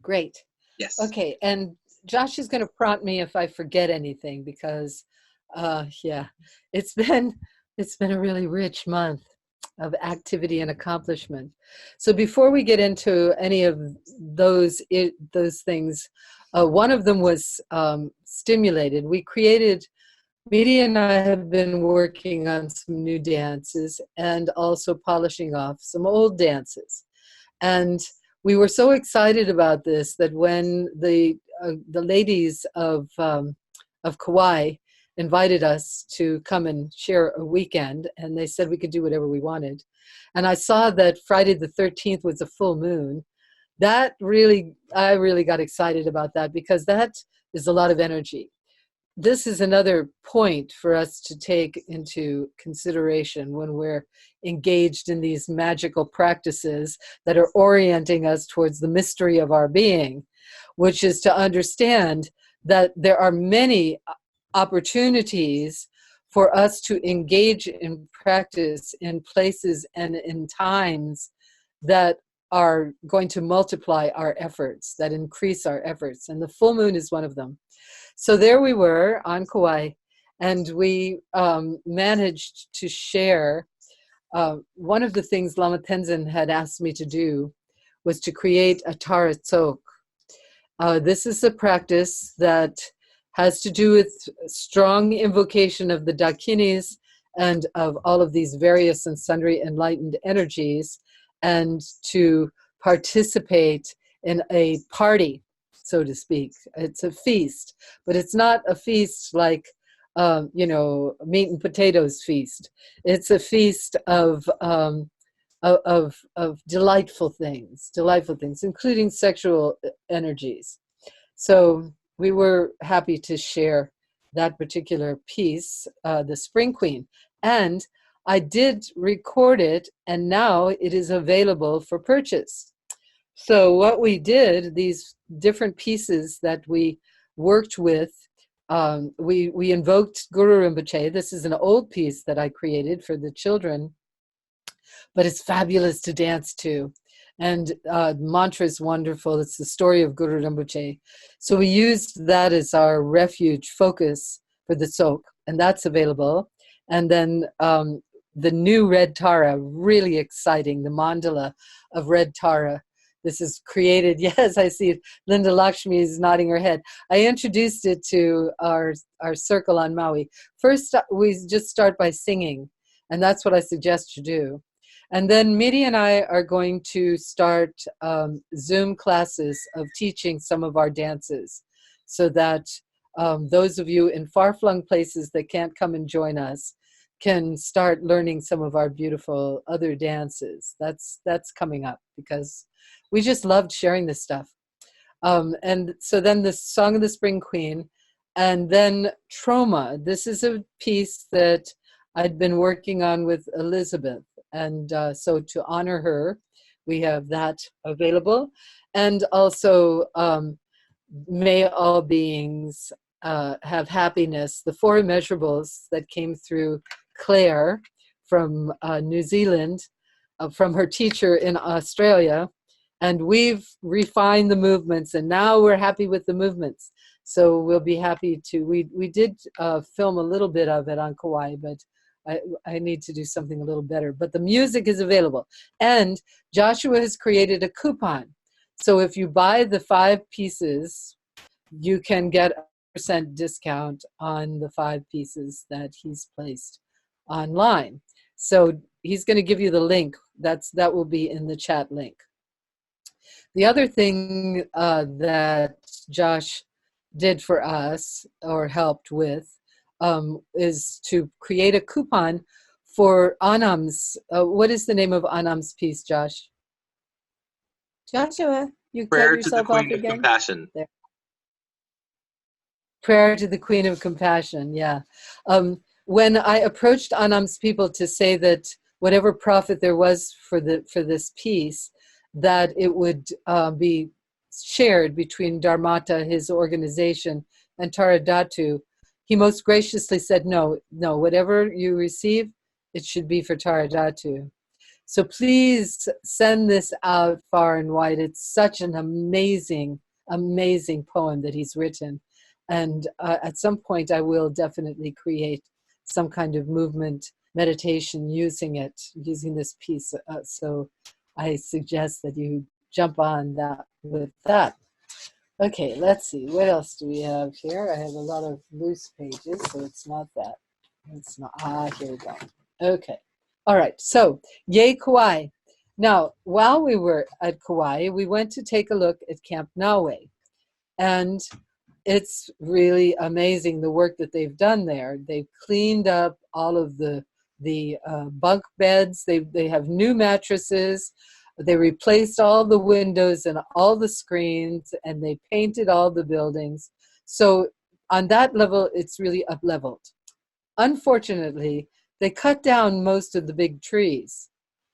great. Yes. Okay, and Josh is going to prompt me if I forget anything because, yeah, it's been a really rich month of activity and accomplishment. So before we get into any of those things, one of them was stimulated. We created, Media and I have been working on some new dances and also polishing off some old dances. And we were so excited about this that when the ladies of Kauai invited us to come and share a weekend, and they said we could do whatever we wanted. And I saw that Friday the 13th was a full moon. I really got excited about that because that is a lot of energy. This is another point for us to take into consideration when we're engaged in these magical practices that are orienting us towards the mystery of our being, which is to understand that there are many opportunities for us to engage in practice in places and in times that are going to multiply our efforts, that increase our efforts. And the full moon is one of them. So there we were on Kauai, and we managed to share one of the things Lama Tenzin had asked me to do was to create a Tara Tsok. This is a practice that has to do with strong invocation of the Dakinis and of all of these various and sundry enlightened energies, and to participate in a party, so to speak. It's a feast, but it's not a feast like, meat and potatoes feast. It's a feast of delightful things, including sexual energies. So we were happy to share that particular piece, the Spring Queen. And I did record it, and now it is available for purchase. So what we did, these different pieces that we worked with, we invoked Guru Rinpoche. This is an old piece that I created for the children, but it's fabulous to dance to. And mantra is wonderful. It's the story of Guru Rinpoche. So we used that as our refuge focus for the Sok, and that's available. And then the new Red Terra, really exciting, the Mandala of Red Terra. This is created, yes, I see it. Linda Lakshmi is nodding her head. I introduced it to our circle on Maui. First, we just start by singing, and that's what I suggest you do. And then Miri and I are going to start Zoom classes of teaching some of our dances, so that those of you in far-flung places that can't come and join us can start learning some of our beautiful other dances. That's coming up, because we just loved sharing this stuff. And so then the Song of the Spring Queen, and then Troma. This is a piece that I'd been working on with Elizabeth. And so to honor her, we have that available. And also, may all beings have happiness. The four immeasurables that came through Claire from New Zealand, from her teacher in Australia. And we've refined the movements, and now we're happy with the movements. So we'll be happy to, we did film a little bit of it on Kauai, but I need to do something a little better. But the music is available. And Joshua has created a coupon. So if you buy the 5 pieces, you can get a % discount on the 5 pieces that he's placed online. So he's going to give you the link. That will be in the chat link. The other thing that Josh did for us, or helped with, is to create a coupon for Anam's. What is the name of Anam's piece, Josh? Joshua, you cut yourself off again? Prayer to the Queen of Compassion. There. Prayer to the Queen of Compassion, yeah. When I approached Anam's people to say that whatever profit there was for this piece, that it would be shared between Dharmata, his organization, and Tara Dhatu, he most graciously said, no, whatever you receive, it should be for Tara Dhatu. So please send this out far and wide. It's such an amazing, amazing poem that he's written. And at some point, I will definitely create some kind of movement meditation using this piece. So I suggest that you jump on that with that. Okay, let's see. What else do we have here? I have a lot of loose pages, so it's not that. It's not. Here we go. Okay. All right. So, yay, Kauai. Now, while we were at Kauai, we went to take a look at Camp Naue. And it's really amazing the work that they've done there. They've cleaned up all of the bunk beds. They have new mattresses. They replaced all the windows and all the screens, and they painted all the buildings. So on that level, it's really up-leveled. Unfortunately, they cut down most of the big trees.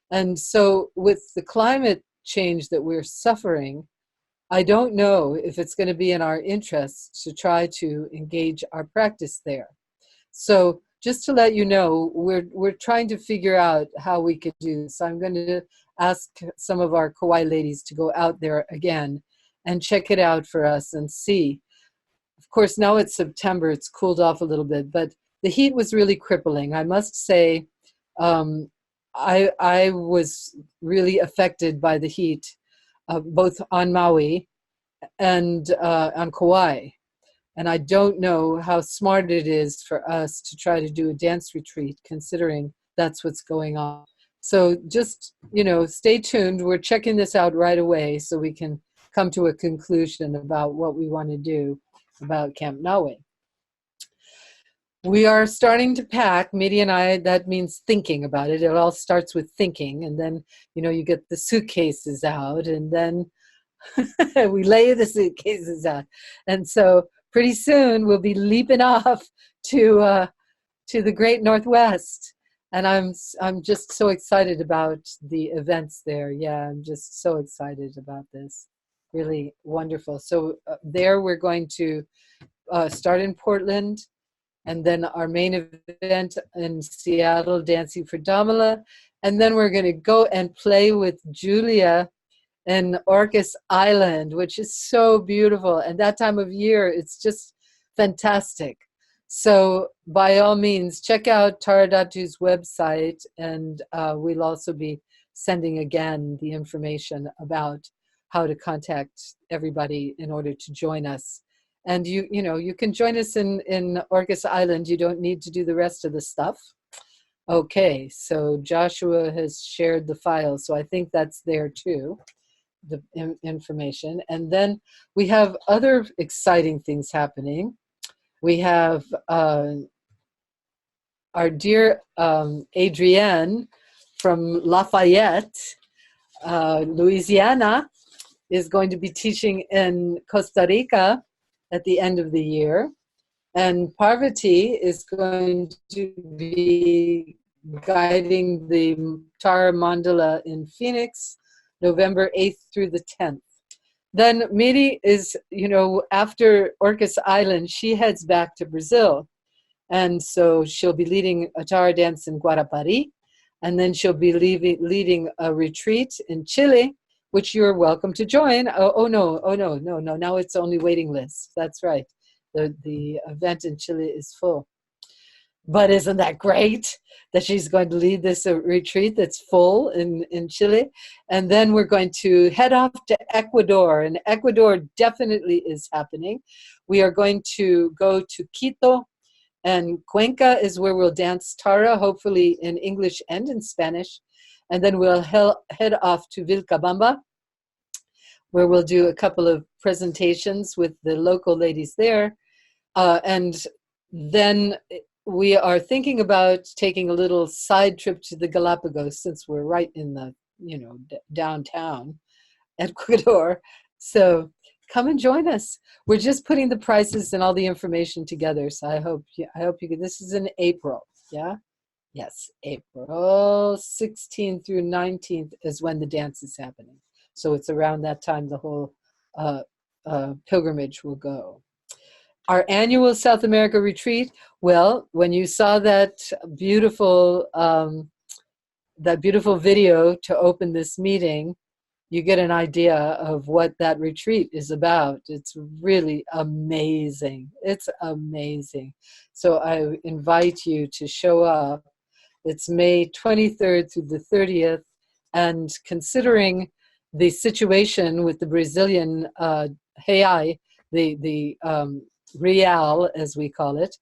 And so with the climate change that we're suffering, I don't know if it's going to be in our interest to try to engage our practice there. So just to let you know, we're trying to figure out how we could do this. I'm going to ask some of our Kauai ladies to go out there again and check it out for us and see. Of course, now it's September, it's cooled off a little bit, but the heat was really crippling. I must say, I was really affected by the heat, both on Maui and on Kauai. And I don't know how smart it is for us to try to do a dance retreat, considering that's what's going on. So just, stay tuned. We're checking this out right away so we can come to a conclusion about what we want to do about Camp Naui. We are starting to pack, Midi and I. That means thinking about it. It all starts with thinking, and then, you get the suitcases out, and then we lay the suitcases out. And so pretty soon we'll be leaping off to the great Northwest. And I'm just so excited about the events there. Yeah, I'm just so excited about this. Really wonderful. So there we're going to start in Portland, and then our main event in Seattle, Dancing for Dhamala. And then we're going to go and play with Julia in Orcas Island, which is so beautiful. And that time of year, it's just fantastic. So by all means, check out Tara Dhatu's website, and we'll also be sending again the information about how to contact everybody in order to join us. And you can join us in Orcas Island. You don't need to do the rest of the stuff. Okay, so Joshua has shared the file, so I think that's there too, the information. And then we have other exciting things happening. We have our dear Adrienne from Lafayette, Louisiana, is going to be teaching in Costa Rica at the end of the year. And Parvati is going to be guiding the Tara Mandala in Phoenix, November 8th through the 10th. Then Miri is, after Orcas Island, she heads back to Brazil. And so she'll be leading a Tara dance in Guarapari. And then she'll be leading a retreat in Chile, which you're welcome to join. No. Now it's only waiting list. That's right. The event in Chile is full. But isn't that great that she's going to lead this retreat that's full in Chile? And then we're going to head off to Ecuador, and Ecuador definitely is happening. We are going to go to Quito, and Cuenca is where we'll dance Tara, hopefully in English and in Spanish. And then we'll head off to Vilcabamba, where we'll do a couple of presentations with the local ladies there. And then we are thinking about taking a little side trip to the Galapagos, since we're right in the, downtown Ecuador. So come and join us. We're just putting the prices and all the information together. So I hope you can. This is in April. Yeah. Yes. April 16th through 19th is when the dance is happening. So it's around that time the whole pilgrimage will go. Our annual South America retreat, well, when you saw that beautiful video to open this meeting, you get an idea of what that retreat is about. It's really amazing. It's amazing. So I invite you to show up. It's May 23rd through the 30th, and considering the situation with the Brazilian real, the real, as we call it,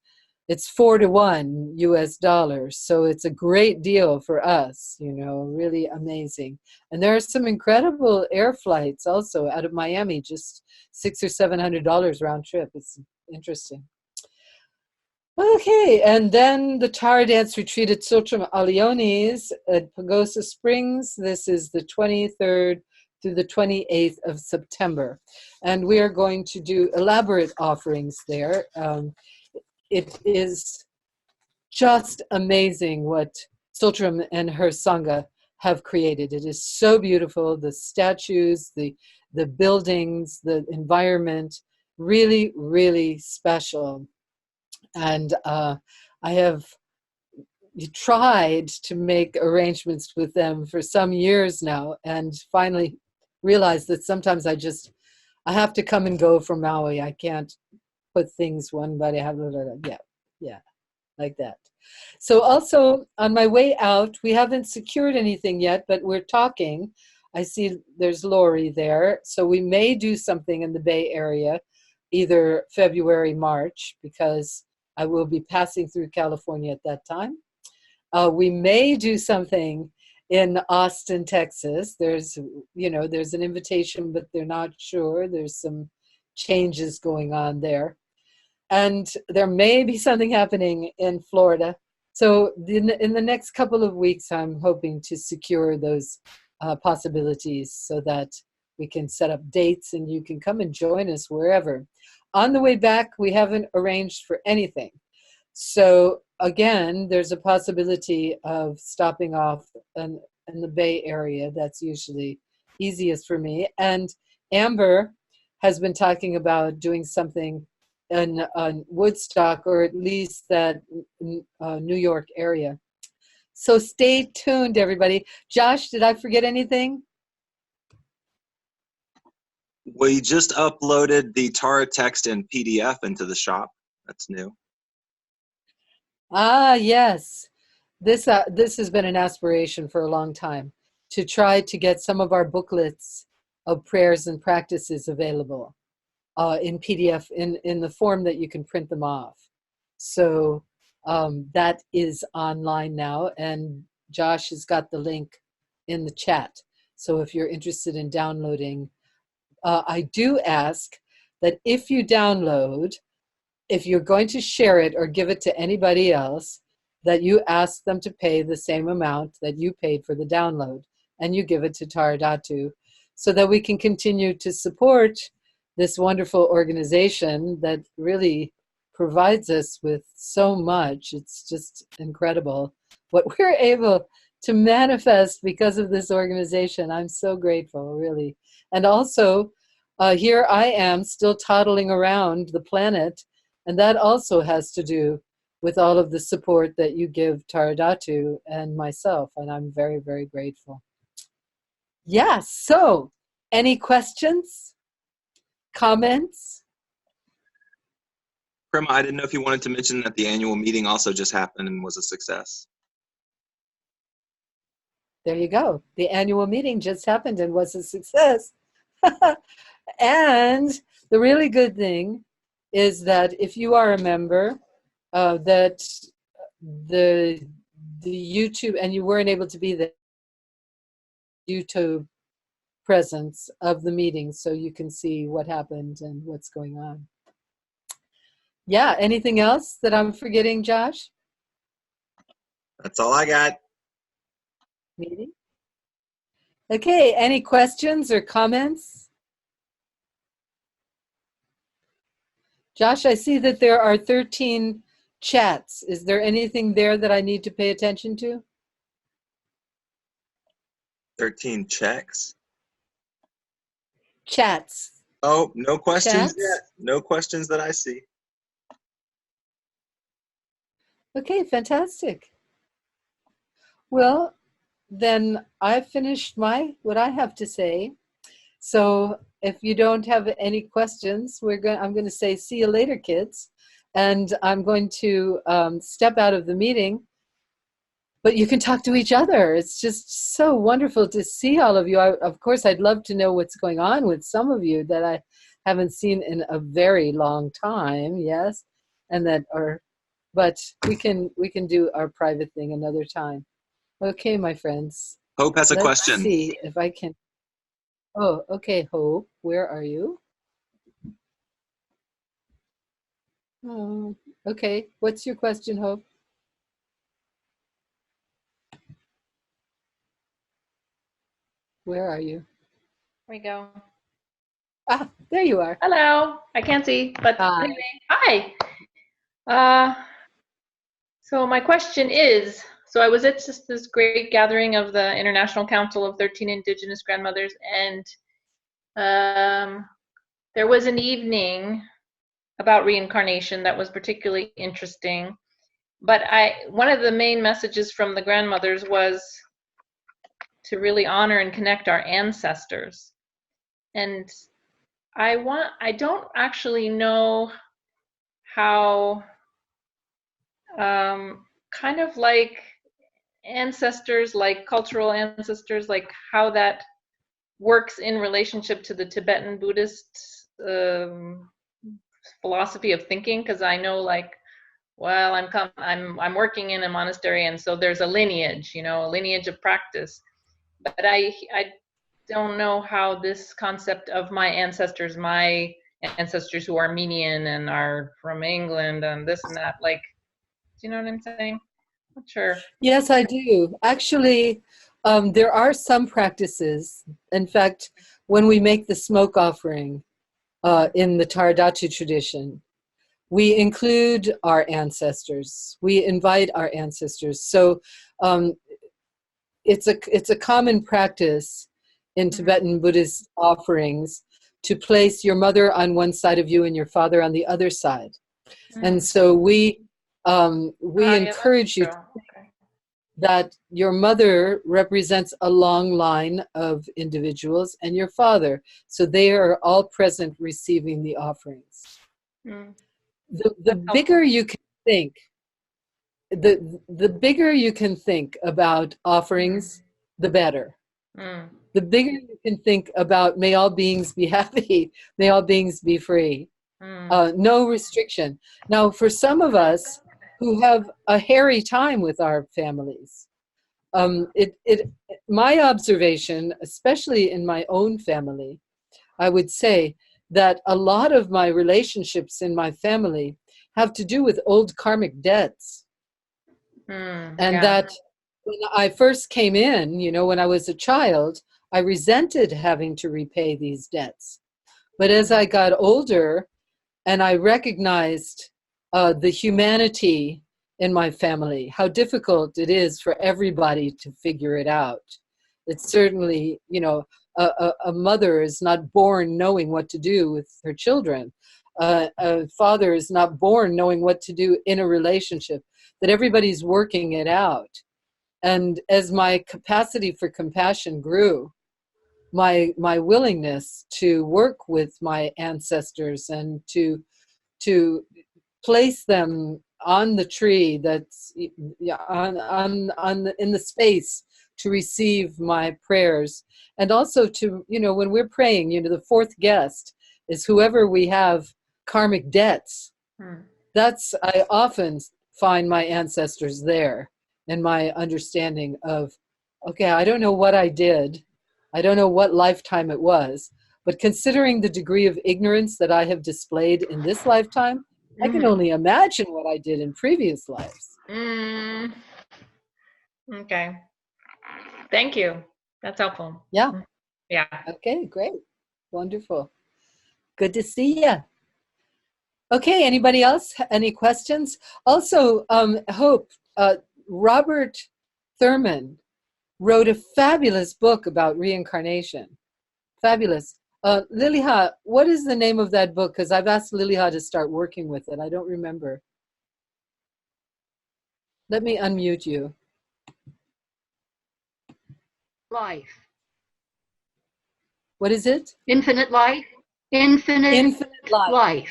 it's 4-to-1 US dollars. So it's a great deal for us, really amazing. And there are some incredible air flights also out of Miami, just $600 or $700 round trip. It's interesting. Okay, and then the Tara Dance Retreat at Sultram Aliones at Pagosa Springs. This is the 23rd through the 28th of September. And we are going to do elaborate offerings there. It is just amazing what Sultram and her Sangha have created. It is so beautiful. The statues, the buildings, the environment, really, really special. And I have tried to make arrangements with them for some years now, and finally realized that sometimes I have to come and go from Maui. I can't put things one by the other. Yeah. like that. So also on my way out, we haven't secured anything yet, but we're talking. I see there's Lori there. So we may do something in the Bay Area, either February, March, because I will be passing through California at that time. We may do something in Austin, Texas. There's an invitation, but they're not sure. There's some changes going on there. And there may be something happening in Florida. So in the next couple of weeks, I'm hoping to secure those possibilities so that we can set up dates and you can come and join us wherever. On the way back, we haven't arranged for anything. So again, there's a possibility of stopping off in the Bay Area. That's usually easiest for me. And Amber has been talking about doing something in Woodstock, or at least that New York area. So stay tuned, everybody. Josh, did I forget anything? We just uploaded the Tara text in PDF into the shop. That's new. Ah, yes. This has been an aspiration for a long time, to try to get some of our booklets of prayers and practices available in PDF in the form that you can print them off. So that is online now, and Josh has got the link in the chat. So if you're interested in downloading, I do ask that if you download, if you're going to share it or give it to anybody else, that you ask them to pay the same amount that you paid for the download, and you give it to Dhatu, so that we can continue to support this wonderful organization that really provides us with so much. It's just incredible what we're able to manifest because of this organization. I'm so grateful, really. And also, here I am still toddling around the planet, and that also has to do with all of the support that you give Dhatu and myself, and I'm very, very grateful. Yeah, so any questions? Comments? Prema, I didn't know if you wanted to mention that the annual meeting also just happened and was a success. There you go. The annual meeting just happened and was a success. And the really good thing is that if you are a member, that the YouTube, and you weren't able to be the YouTube presence of the meeting, so you can see what happened and what's going on. Yeah, anything else that I'm forgetting, Josh? That's all I got. Meeting? Okay, any questions or comments? Josh, I see that there are 13 chats. Is there anything there that I need to pay attention to? 13 checks. Chats. Oh, no questions Chats? yet. No questions that I see. Okay, fantastic. Well, then I've finished what I have to say. So if you don't have any questions, I'm going to say see you later, kids. And I'm going to step out of the meeting. But you can talk to each other. It's just so wonderful to see all of you. Of course, I'd love to know what's going on with some of you that I haven't seen in a very long time. Yes, but we can do our private thing another time. Okay, my friends. Hope has a question. Let's see if I can. Oh, okay, Hope. Where are you? Oh, okay. What's your question, Hope? Where are you? There we go. Ah, there you are. Hello. I can't see, but Hi. anyway, hi. So my question is, so I was at just this great gathering of the International Council of 13 Indigenous Grandmothers, and there was an evening about reincarnation that was particularly interesting. But one of the main messages from the grandmothers was to really honor and connect our ancestors. And I don't actually know how kind of like ancestors, like cultural ancestors, like how that works in relationship to the Tibetan Buddhist philosophy of thinking. Because I know, like, well, I'm working in a monastery, and so there's a lineage, a lineage of practice. But I don't know how this concept of my ancestors who are Armenian and are from England and this and that, like, do you know what I'm saying? Not sure. Yes, I do. Actually, there are some practices. In fact, when we make the smoke offering in the Dhatu tradition, we include our ancestors. We invite our ancestors. So it's a common practice in Tibetan Buddhist offerings to place your mother on one side of you and your father on the other side. And so we encourage you to think that your mother represents a long line of individuals and your father. So they are all present receiving the offerings. The bigger you can think, the bigger you can think about offerings, the better. The bigger you can think about, may all beings be happy, may all beings be free. No restriction. Now, for some of us who have a hairy time with our families, my observation, especially in my own family, I would say that a lot of my relationships in my family have to do with old karmic debts. That when I first came in, when I was a child, I resented having to repay these debts. But as I got older and I recognized the humanity in my family, how difficult it is for everybody to figure it out. It's certainly, a mother is not born knowing what to do with her children. A father is not born knowing what to do in a relationship, that everybody's working it out. And as my capacity for compassion grew, my willingness to work with my ancestors and to place them on the tree that's in the space to receive my prayers, and also to, when we're praying, the fourth guest is whoever we have karmic debts. That's, I often find my ancestors there, and my understanding of, okay, I don't know what I did, I don't know what lifetime it was, but considering the degree of ignorance that I have displayed in this lifetime, I can only imagine what I did in previous lives. Okay. Thank you. That's helpful. Yeah. Yeah. Okay, great. Wonderful. Good to see you. Okay, anybody else? Any questions? Also, Hope, Robert Thurman wrote a fabulous book about reincarnation. Fabulous. Liliha, what is the name of that book? Because I've asked Liliha to start working with it. I don't remember. Let me unmute you. Life. What is it? Infinite life. Infinite life.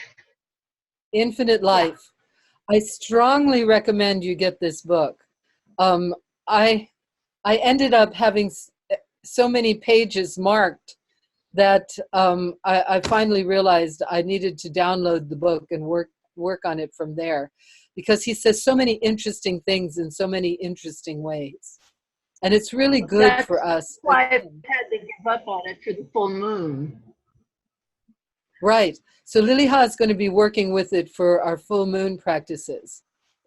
Infinite life. Yeah. I strongly recommend you get this book. I ended up having so many pages marked that I finally realized I needed to download the book and work on it from there, because he says so many interesting things in so many interesting ways. And it's really good for us. That's why I've had to give up on it for the full moon. Right. So Liliha is going to be working with it for our full moon practices,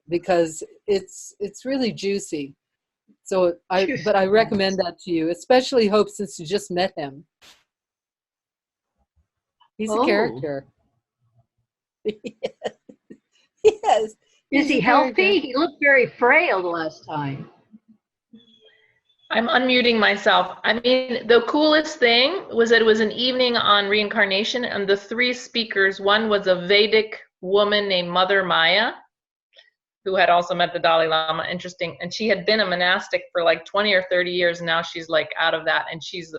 because it's really juicy. So I recommend that to you, especially Hope, since you just met him. He's a character. Yes. Is he healthy? He looked very frail the last time. I'm unmuting myself. I mean, the coolest thing was that it was an evening on reincarnation, and the three speakers, one was a Vedic woman named Mother Maya, who had also met the Dalai Lama. Interesting. And she had been a monastic for like 20 or 30 years. Now she's like out of that, and she's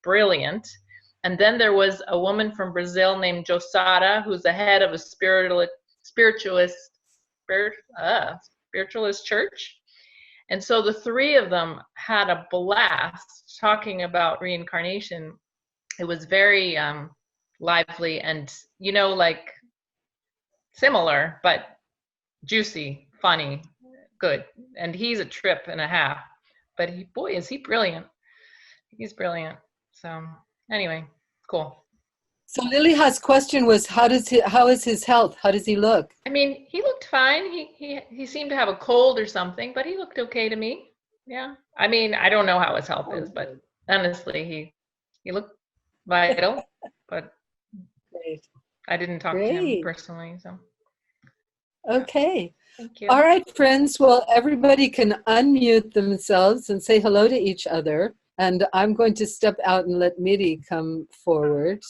brilliant. And then there was a woman from Brazil named Dasara, who's the head of a spiritualist spiritualist church. And so the three of them had a blast talking about reincarnation. It was very lively and, like similar, but juicy, funny, good. And he's a trip and a half, but boy, is he brilliant. He's brilliant. So anyway, cool. So Lily's question was, how is his health? How does he look? I mean, he looked fine. He seemed to have a cold or something, but he looked okay to me. Yeah. I mean, I don't know how his health is, but honestly, he looked vital, but Great. I didn't talk to him personally, so. Okay. Thank you. All right, friends. Well, everybody can unmute themselves and say hello to each other. And I'm going to step out and let Miri come forward.